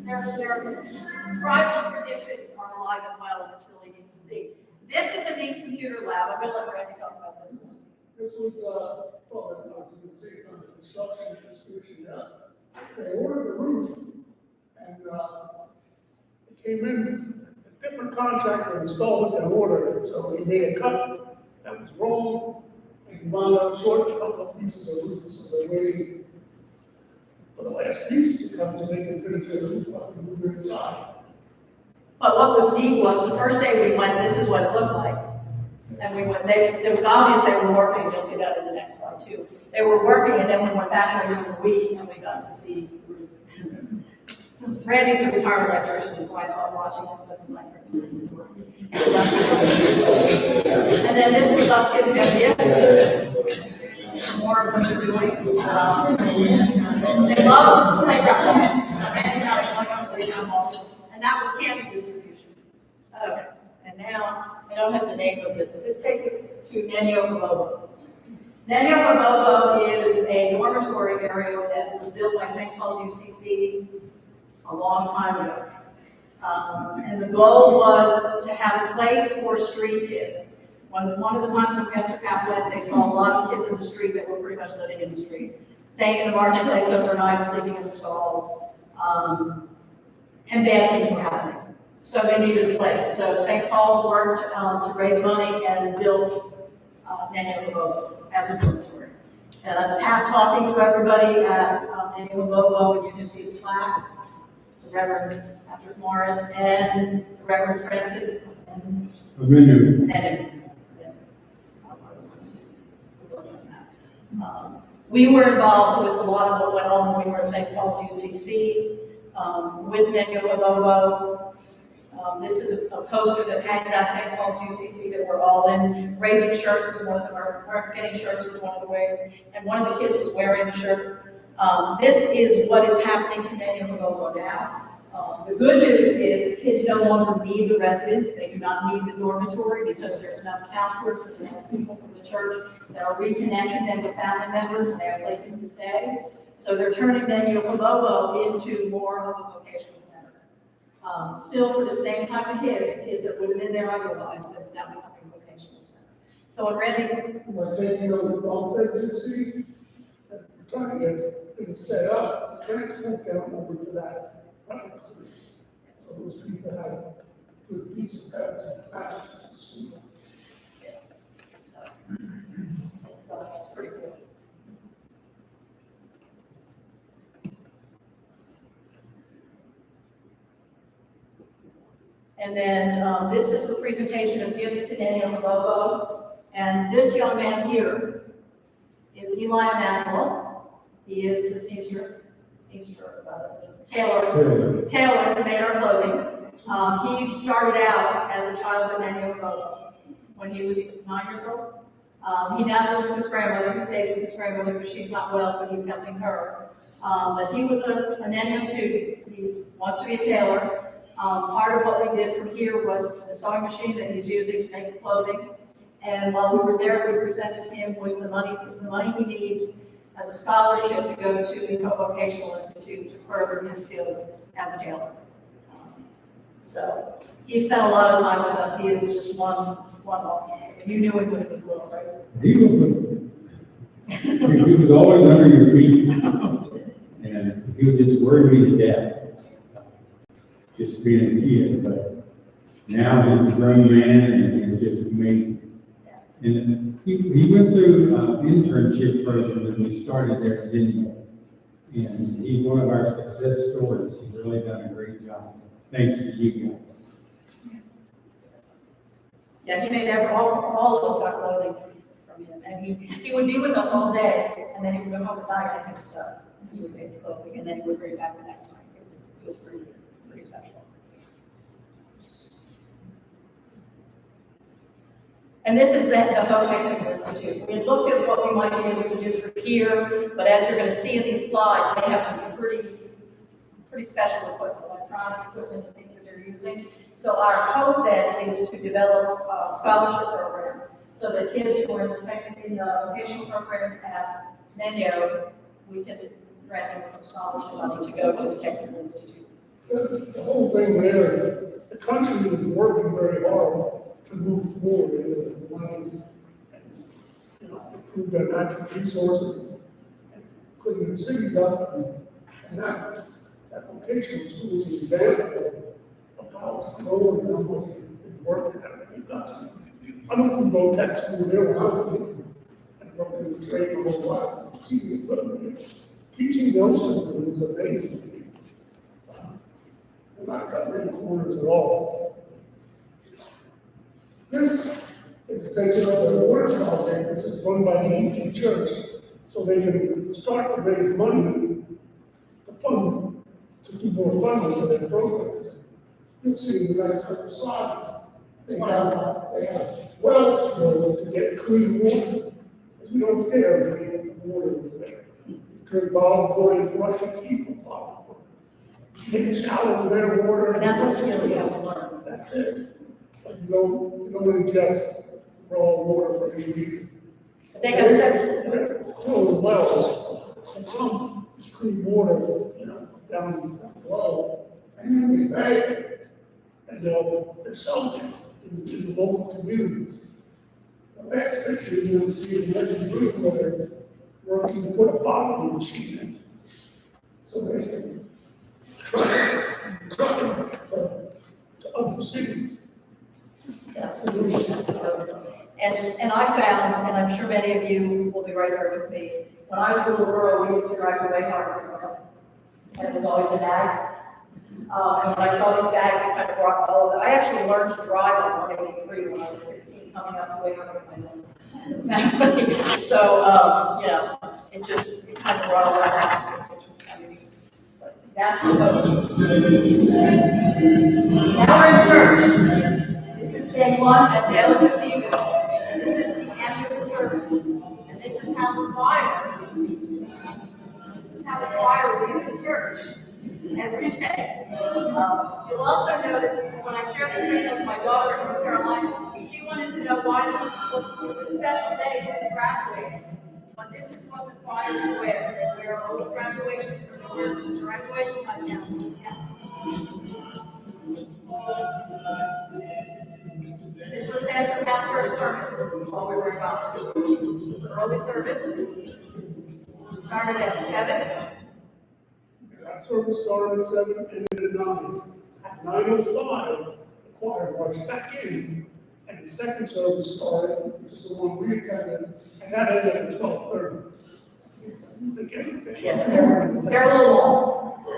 Their tribal traditions are alive and well, and it's really neat to see. This is a neat computer lab. I'm going to let Randy talk about this one. This was, well, as you can see, it's under construction, distribution, they ordered the roof, and, it came in, a different contractor installed it and ordered it, so he made a cut that was wrong, and wound up short a couple of pieces of roof, so they're waiting for the last piece to come so they can finish the roof up and move it inside. But what was neat was the first day we went, this is what it looked like. And we went, it was obvious they were working, you'll see that in the next slide too. They were working, and then we went back there during the week and we got to see. So Randy's a retired electrician, so I thought watching him with the electric listen to it. And then this was us giving them gifts. More of what they're doing. They love playground games. And that was candy distribution. Okay, and now, I don't have the name of this, but this takes us to Nenio Kabobo. Nenio Kabobo is a dormitory area that was built by St. Paul's UCC a long time ago. And the goal was to have a place for street kids. One of the times when Pastor Pat went, they saw a lot of kids in the street that were pretty much living in the street, staying in the marketplace overnight, sleeping in the stalls, and bad things were happening. So they needed a place. So St. Paul's worked to raise money and built Nenio Kabobo as a dormitory. And that's Pat talking to everybody at Nenio Kabobo, and you can see the plaque. The Reverend Patrick Morris and the Reverend Francis and we were involved with a lot of what went on when we were at St. Paul's UCC with Nenio Kabobo. This is a poster that hangs at St. Paul's UCC that we're all in. Raising shirts was one of the, or getting shirts was one of the ways, and one of the kids was wearing the shirt. This is what is happening to Nenio Kabobo now. The good news is the kids no longer need the residence. They do not need the dormitory because there's enough counselors and enough people from the church that are reconnecting them with family members and they have places to stay. So they're turning Nenio Kabobo into more of a vocational center. Still for the same type of kids that would have been there otherwise, but it's now becoming a vocational center. So when Randy, We're taking over the vacancy, we're trying to get things set up, to transport them over to that. So those people have good piece of pastures. it's pretty cool. And then this is the presentation of gifts to Nenio Kabobo. And this young man here is Eli Emanuel. He is the tailor who made our clothing. He started out as a child at Nenio Kabobo when he was 9 years old. He now lives with his grandmother. He stays with his grandmother, but she's not well, so he's helping her. But he was a Nenio student. He wants to be a tailor. Part of what we did from here was the sewing machine that he's using to make the clothing. And while we were there, we presented him with the money he needs as a scholarship to go to the Vocational Institute to further his skills as a tailor. So he spent a lot of time with us. He is just one awesome kid. You knew him when he was little, right? He was always under your feet, and he would just worry me to death. Just being a kid, but now he's a grown man and he's just amazing. And he went through an internship program when we started there at Denver. And he's one of our success stories. He's really done a great job. Thanks to you guys. Yeah, he made all of us got clothing from him. And he would be with us all day, and then he would go home at night and finish up his clothing, and then he would bring it back the next night. It was pretty special. And this is the Technical Institute. We had looked at what we might be able to do for here, but as you're going to see in these slides, they have some pretty special equipment, electronic equipment and things that they're using. So our hope then is to develop a scholarship program so that kids who are in the vocational programs at Nenio, we can grant them some scholarship money to go to the Technical Institute. The whole thing there is the country is working very hard to move forward in the money and improve their natural resources and putting the cities up and that vocational school is an example of how it's growing and how much it's working. I'm from Vo-Tech school there when I was a kid and worked in the trade my whole life. See the equipment. Teaching youngsters was amazing. They're not cutting any corners at all. This is a picture of the water project. This is run by the ET Church, so they can start to raise money to fund, to do more funding for their programs. You'll see the next couple slides. They have wells drilled to get clean water. We don't care drinking water over there. Good volunteering Russian people bottled water. Take a shower with their water. And that's a skill you have to learn. That's it. But you don't ingest raw water for any reason. They have said, Close wells, and pump clean water, down below, and then they bag it, and they'll sell it in the local communities. The next picture, you'll see the legend room where they're working to put a bottling machine in. So they can truck it to other cities. yes. And I found, and I'm sure many of you will be right there with me, when I was a little girl, we used to drive away hard, and it was always in bags. And when I saw these bags, it kind of brought all of it. I actually learned to drive on 183 when I was 16, coming up the way hard family. So, it kind of brought all that out, which was kind of neat. But that's the Now we're in church. This is day one at Dale Cathedral. And this is the end of the service. And this is how the choir leads the church every day. You'll also notice when I shared this picture with my daughter in North Carolina, she wanted to know why it was a special day for the graduating. But this is what the choirs wear. They wear old graduation time now. This was Pastor Pat's first sermon while we were gone. It was an early service. Started at 7. That service started at 7, ended at 9. At 9:05, the choir marched back in, and the second service started, which is the one we attended, and that ended at 12:30. Yeah, they're a little long.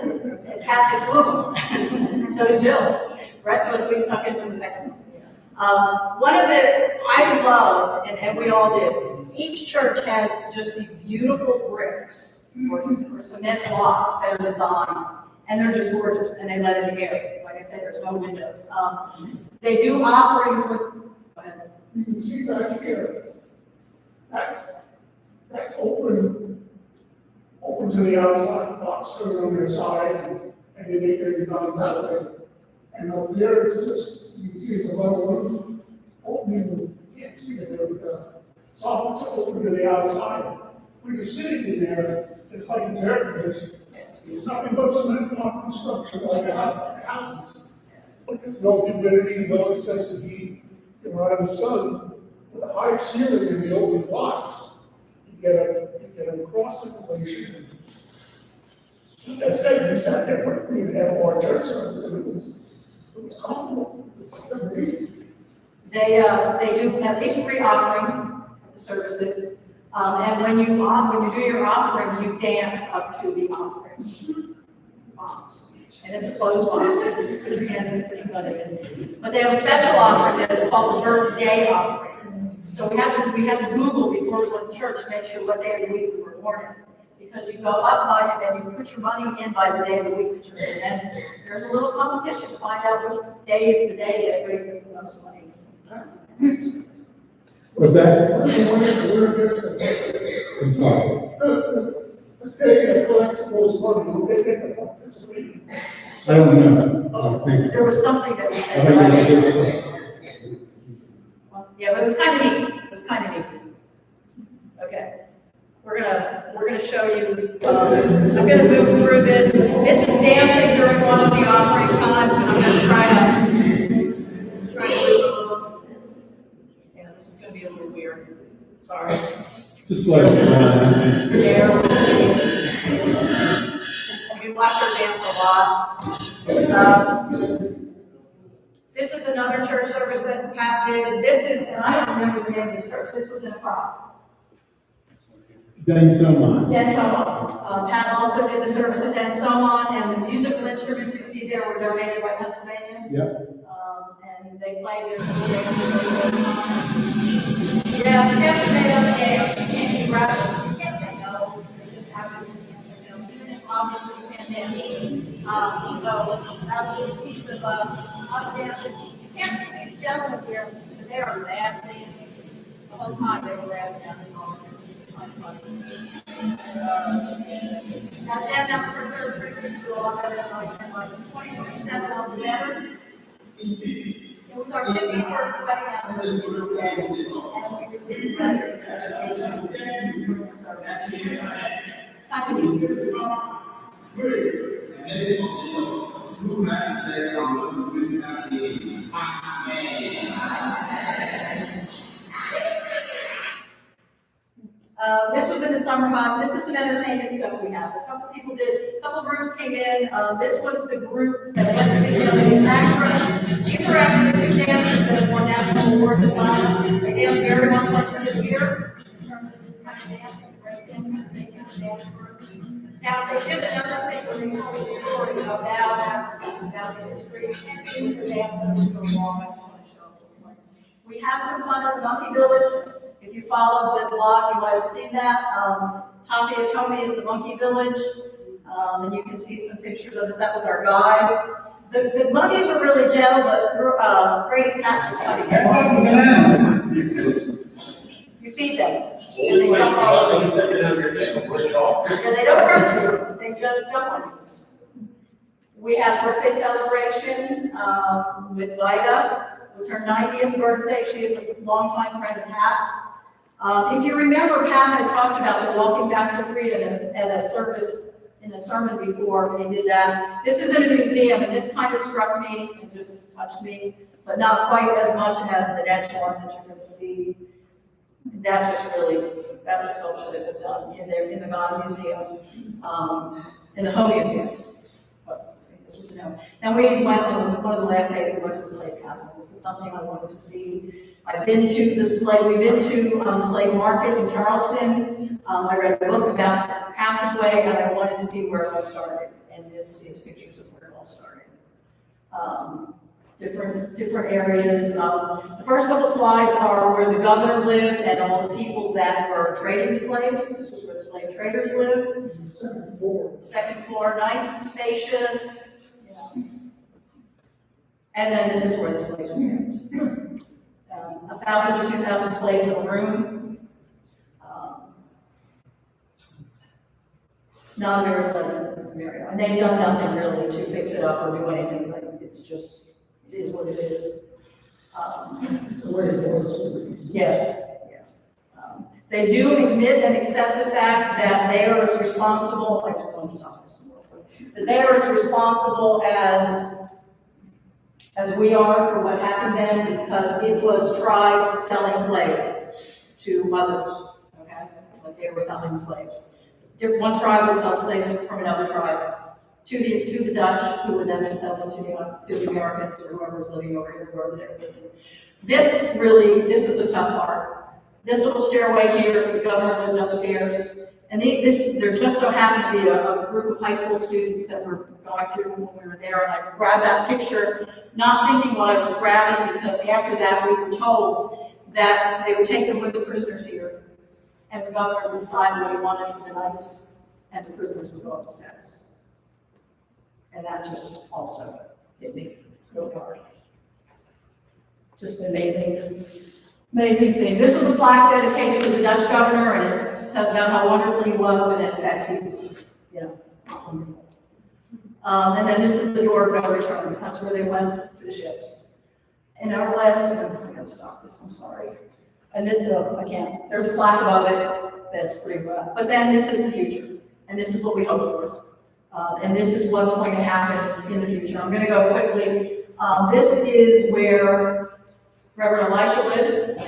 And Pat did 2 of them. So did Jill. The rest of us, we snuck in for the second one. One of the, I loved, and we all did, each church has just these beautiful bricks or cement blocks that are designed, and they're just gorgeous, and they let in air. Like I said, there's no windows. They do offerings with, go ahead. You can see back here, that's open to the outside, box turn on their side, and they make things on that way. And up there, it's just, you can see it's a low roof, opening, you can't see it there, but soffits are open to the outside. When you're sitting in there, it's like it's air conditioned. It's nothing but cement block construction like houses. But there's no humidity, no excessive heat, you're out in the sun. With a high ceiling in the open blocks, you get a cross ventilation. That said, we sat there for 3.5 hour church service, and it was comfortable. It's amazing. They do at least 3 offerings of the services. And when you do your offering, you dance up to the offering box. And it's a closed box, so you just put your hand in. But they have a special offering that is called the birthday offering. So we had to Google before we went to church to make sure what day of the week we were born in. Because you go up by it and you put your money in by the day of the week that you're in. And there's a little competition to find out which day is the day that raises the most money. What's that? I'm sorry. The day that collects the most money, will they get the participate? I don't know. I don't think. There was something that we I said. think it's Yeah, but it was kind of neat. Okay. We're gonna show you, I'm gonna move through this. This is dancing during one of the offering times, and I'm gonna try to move a little. Yeah, this is gonna be a little weird. Sorry. just like, There. You watch her dance a lot. This is another church service that Pat did. This is, and I don't remember the name of this church. This was in a prop. Den Somon. Den Somon. Pat also did the service at Den Somon, and the musical instruments you see there were donated by Pennsylvania. Yep. And they played their school band. Yeah, yes, tomatoes, eggs, you can't eat rabbits, you can't say no. You just absolutely can't say no. Even if obviously you can't dance. So that was just a piece of, us dancing. You can't see these gentlemen here, but they are laughing. The whole time they were laughing at the song. It's kind of funny. Now, Jen, that was her third trip to all better than like 2027 on the better. It was our 51st wedding anniversary, and we received blessing education from the service. Kind of neat. This was in the summer month. This is some entertainment stuff we have. A couple people did, a couple groups came in. This was the group that went to the Acura. These are actually two dancers that have won national awards at Ghana. They dance very much like this here. In terms of this kind of dancing, break dancing, they can dance for us. Now, they did another thing where they told a story about Africa, about the history, and the dance that was going on. I just want to show you. We had some fun at the Monkey Village. If you followed the blog, you might have seen that. Tafi Atomi is the Monkey Village, and you can see some pictures of us. That was our guide. The monkeys were really gentle, but Grady's hat just kind of gets on. You feed them. And they jump all over you. And they don't hurt you, they just jump on you. We had a birthday celebration with Vida. It was her 90th birthday. She is a longtime friend of Pat's. If you remember, Pat had talked about the Walking Back to Freedom at a service in a sermon before when he did that. This is in a museum, and this kind of struck me and just touched me, but not quite as much as the next one that you're going to see. That just really, that's a sculpture that was done in there in the Ghana Museum, in the Home Museum. Just, and we went on one of the last days. We went to the slave castle. This is something I wanted to see. I've been to the slave. We've been to the slave market in Charleston. I read a book about the passageway, and I wanted to see where it all started. And this is pictures of where it all started. Different areas. The first couple slides are where the governor lived and all the people that were trading the slaves. This was where the slave traders lived. Second floor, nice and spacious. And then this is where the slaves were kept. 1,000 to 2,000 slaves in a room. Not a very pleasant scenario. And they've done nothing really to fix it up or do anything, like it's just, it is what it is. It's the way it was. Yeah. They do admit and accept the fact that they are as responsible, I don't want to stop this real quick, that they are as responsible as we are for what happened then, because it was tribes selling slaves to others, okay? Like they were selling slaves. One tribe would sell slaves from another tribe to the Dutch, who would then sell them to the Americans or whoever was living over here, wherever they were living. This is a tough part. This little stairway here, the governor lived upstairs. And there just so happened to be a group of high school students that were going through when we were there, and I grabbed that picture, not thinking what I was grabbing, because after that we were told that they would take the women prisoners here, and the governor would decide what he wanted for the night, and the prisoners would go up the steps. And that just also hit me really hard. Just an amazing thing. This was a plaque dedicated to the Dutch governor, and it says about how wonderful he was, but in fact he's, wonderful. And then this is the door of no return. That's where they went to the ships. And our last, I'm gonna stop this, I'm sorry. And this, I can't, there's a plaque above it that's pretty rough. But then this is the future, and this is what we hope for. And this is what's going to happen in the future. I'm gonna go quickly. This is where Reverend Elisha lives.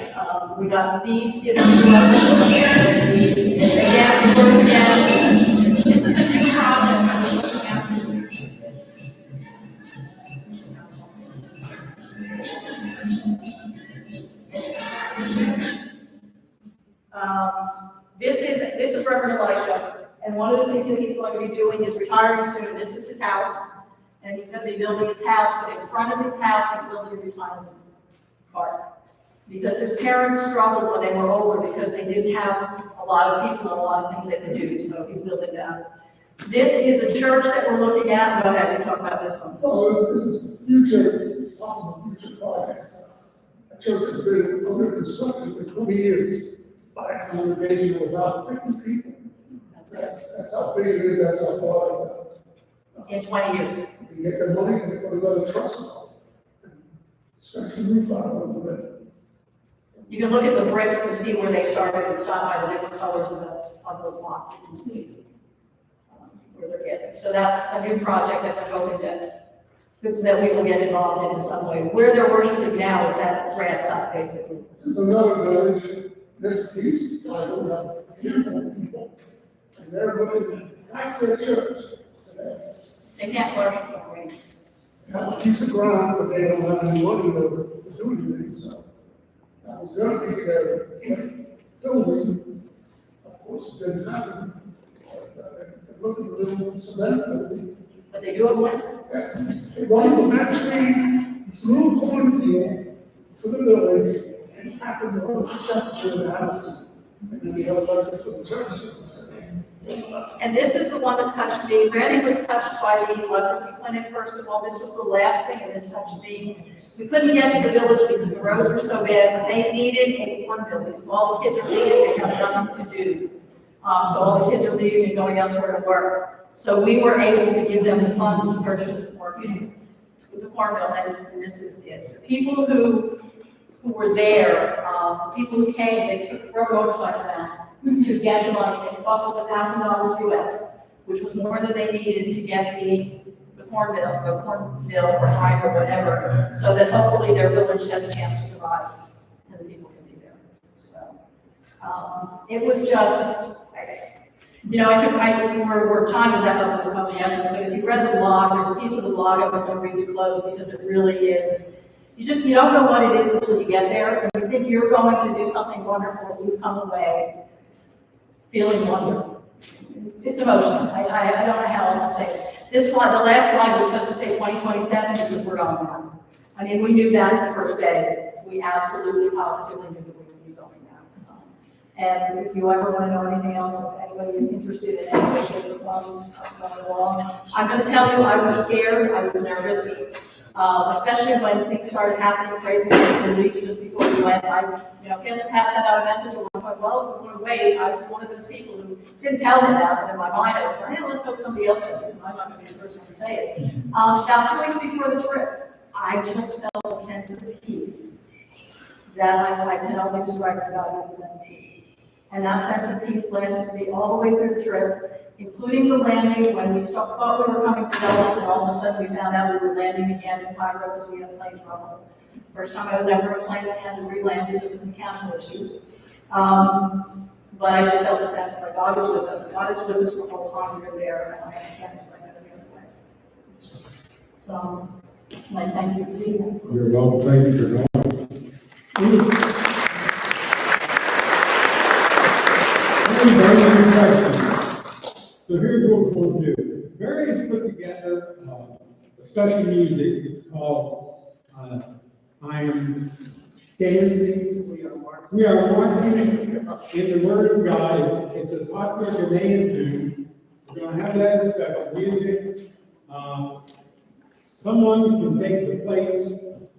We got beads given to us. Again, of course, again, this is a new project I was looking at. This is Reverend Elisha, and one of the things that he's going to be doing is retiring soon. This is his house, and he's going to be building his house, but in front of his house, he's building a retirement park. Because his parents struggled when they were older because they didn't have a lot of people and a lot of things they could do, so he's building that. This is a church that we're looking at. Go ahead, you talk about this one. Well, this is future, future project. The church has been under construction for 20 years by a congregation of about 50 people. That's it. That's how big it is, that's how far. In 20 years. You get the money and put another trust on it. Stretch the roof out a little bit. You can look at the bricks and see where they started and stop by the different colors of the block. You can see where they're getting. So that's a new project that they're hoping that we will get involved in some way. Where they're worshiping now is that grass up, basically. This is another village, this piece, I don't have beautiful people. And they're looking, that's their church today. They can't worship on rains. They have a piece of ground, but they don't have any money to do anything, so. That was gonna be their building, of course, it didn't happen. They're looking to do cement building. But they do it when? Yes, they run from that tree through a cornfield to the village and happened to put the steps to the house. And then we have electric for the church. And this is the one that touched me. Randy was touched by the leprosy clinic, first of all. This was the last thing, and this touched me. We couldn't get to the village because the roads were so bad, but they needed a corn building, because all the kids are leaving, they have nothing to do. So all the kids are leaving and going elsewhere to work. So we were able to give them the funds to purchase the corn mill, and this is it. The people who were there, people who came, they took their motorcycle down to get the money. It cost us $1,000 US, which was more than they needed to get the corn mill or grind or whatever, so that hopefully their village has a chance to survive and the people can be there. So, it was just, where time is up to the public essence. So if you read the blog, there's a piece of the blog I was going to read you close because it really is, you don't know what it is until you get there, and you think you're going to do something wonderful, and you come away feeling wonderful. It's emotional. I don't know how else to say it. This slide, the last slide was supposed to say 2027 because we're going now. I mean, we knew that the first day. We absolutely, positively knew that we would be going now. And if you ever want to know anything else, if anybody is interested in any way, shape, or form going along, I'm going to tell you, I was scared, I was nervous, especially when things started happening crazy in the release just before we went. Pastor Pat sent out a message, and I went, well, if we're going to wait, I was one of those people who didn't tell him that, but in my mind, I was going, let's hope somebody else does it, because I'm not going to be the person to say it. About 2 weeks before the trip, I just felt a sense of peace that I can only describe as about a sense of peace. And that sense of peace lasted me all the way through the trip, including the landing, when we thought we were coming to Dulles, and all of a sudden we found out we were landing again in Cairo because we had plane trouble. First time I was ever in a plane that had to re-land because of mechanical issues. But I just felt the sense like God was with us. God is with us the whole time we were there, and I can't explain it any other way. It's just, so, and I thank you for being here. You're welcome, thank you for going. So here's what we're going to do. Mary has put together a special music. It's called I Am Dancing. We are marching in the Word of God. It's a popular demand tune. We're going to have that as special music. Someone can take the plates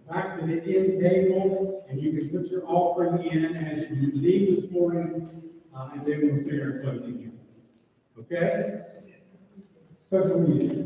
back to the end table, and you can put your offering in as you leave this morning, and then we'll say our closing hymn. Okay? Special music.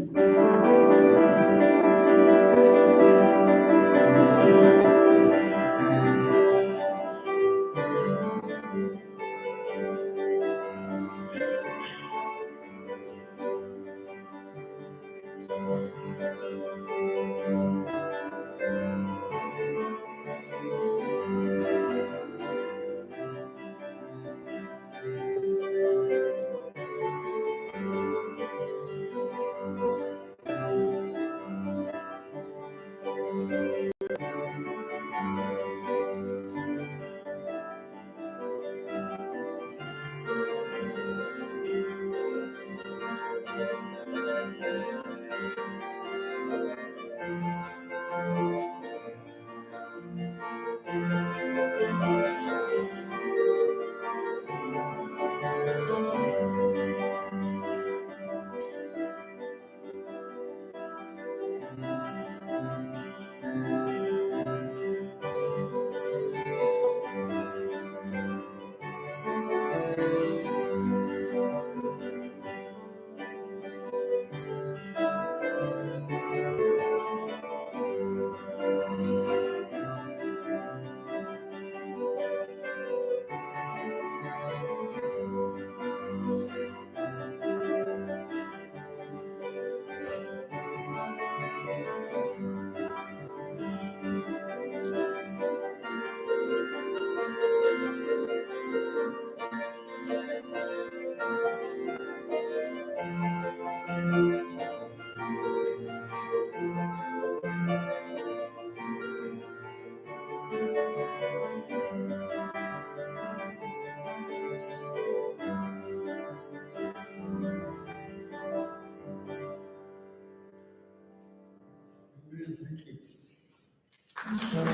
So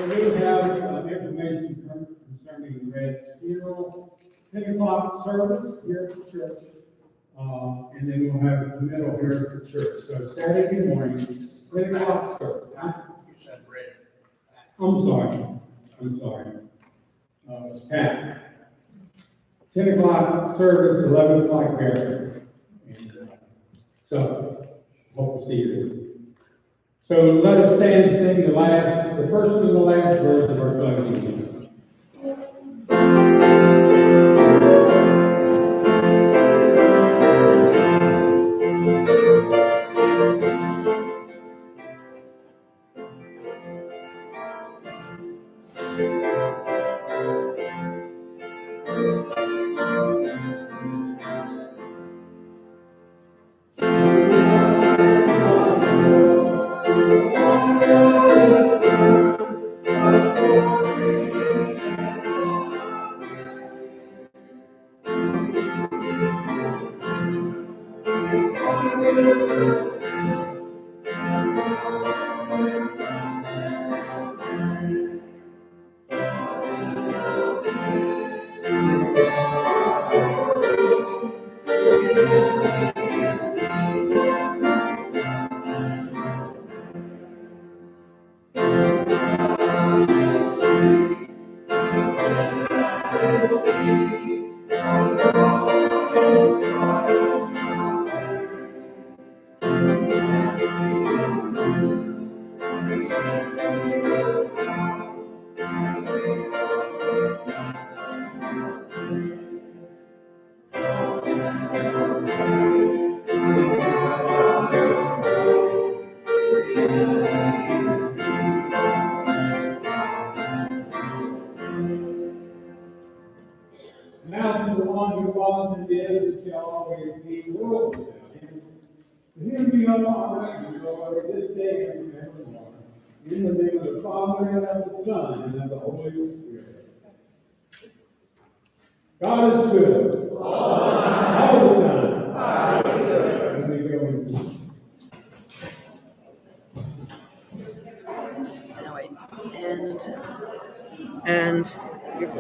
we have information concerning Red's funeral, 10 o'clock service here at the church, and then we'll have a committal here at the church. So Saturday morning, 10 o'clock service. You said red. I'm sorry. Pat. 10 o'clock service, 11 o'clock burial. And, so, hope to see you there. So let us stand and sing the first and the last verse of our closing hymn. Now to the one who was and is and shall always be, world without end. To him be all honor and glory this day and forevermore. In the name of the Father, and of the Son, and of the Holy Spirit. God is good. All the time. And we go in peace. Now wait, and your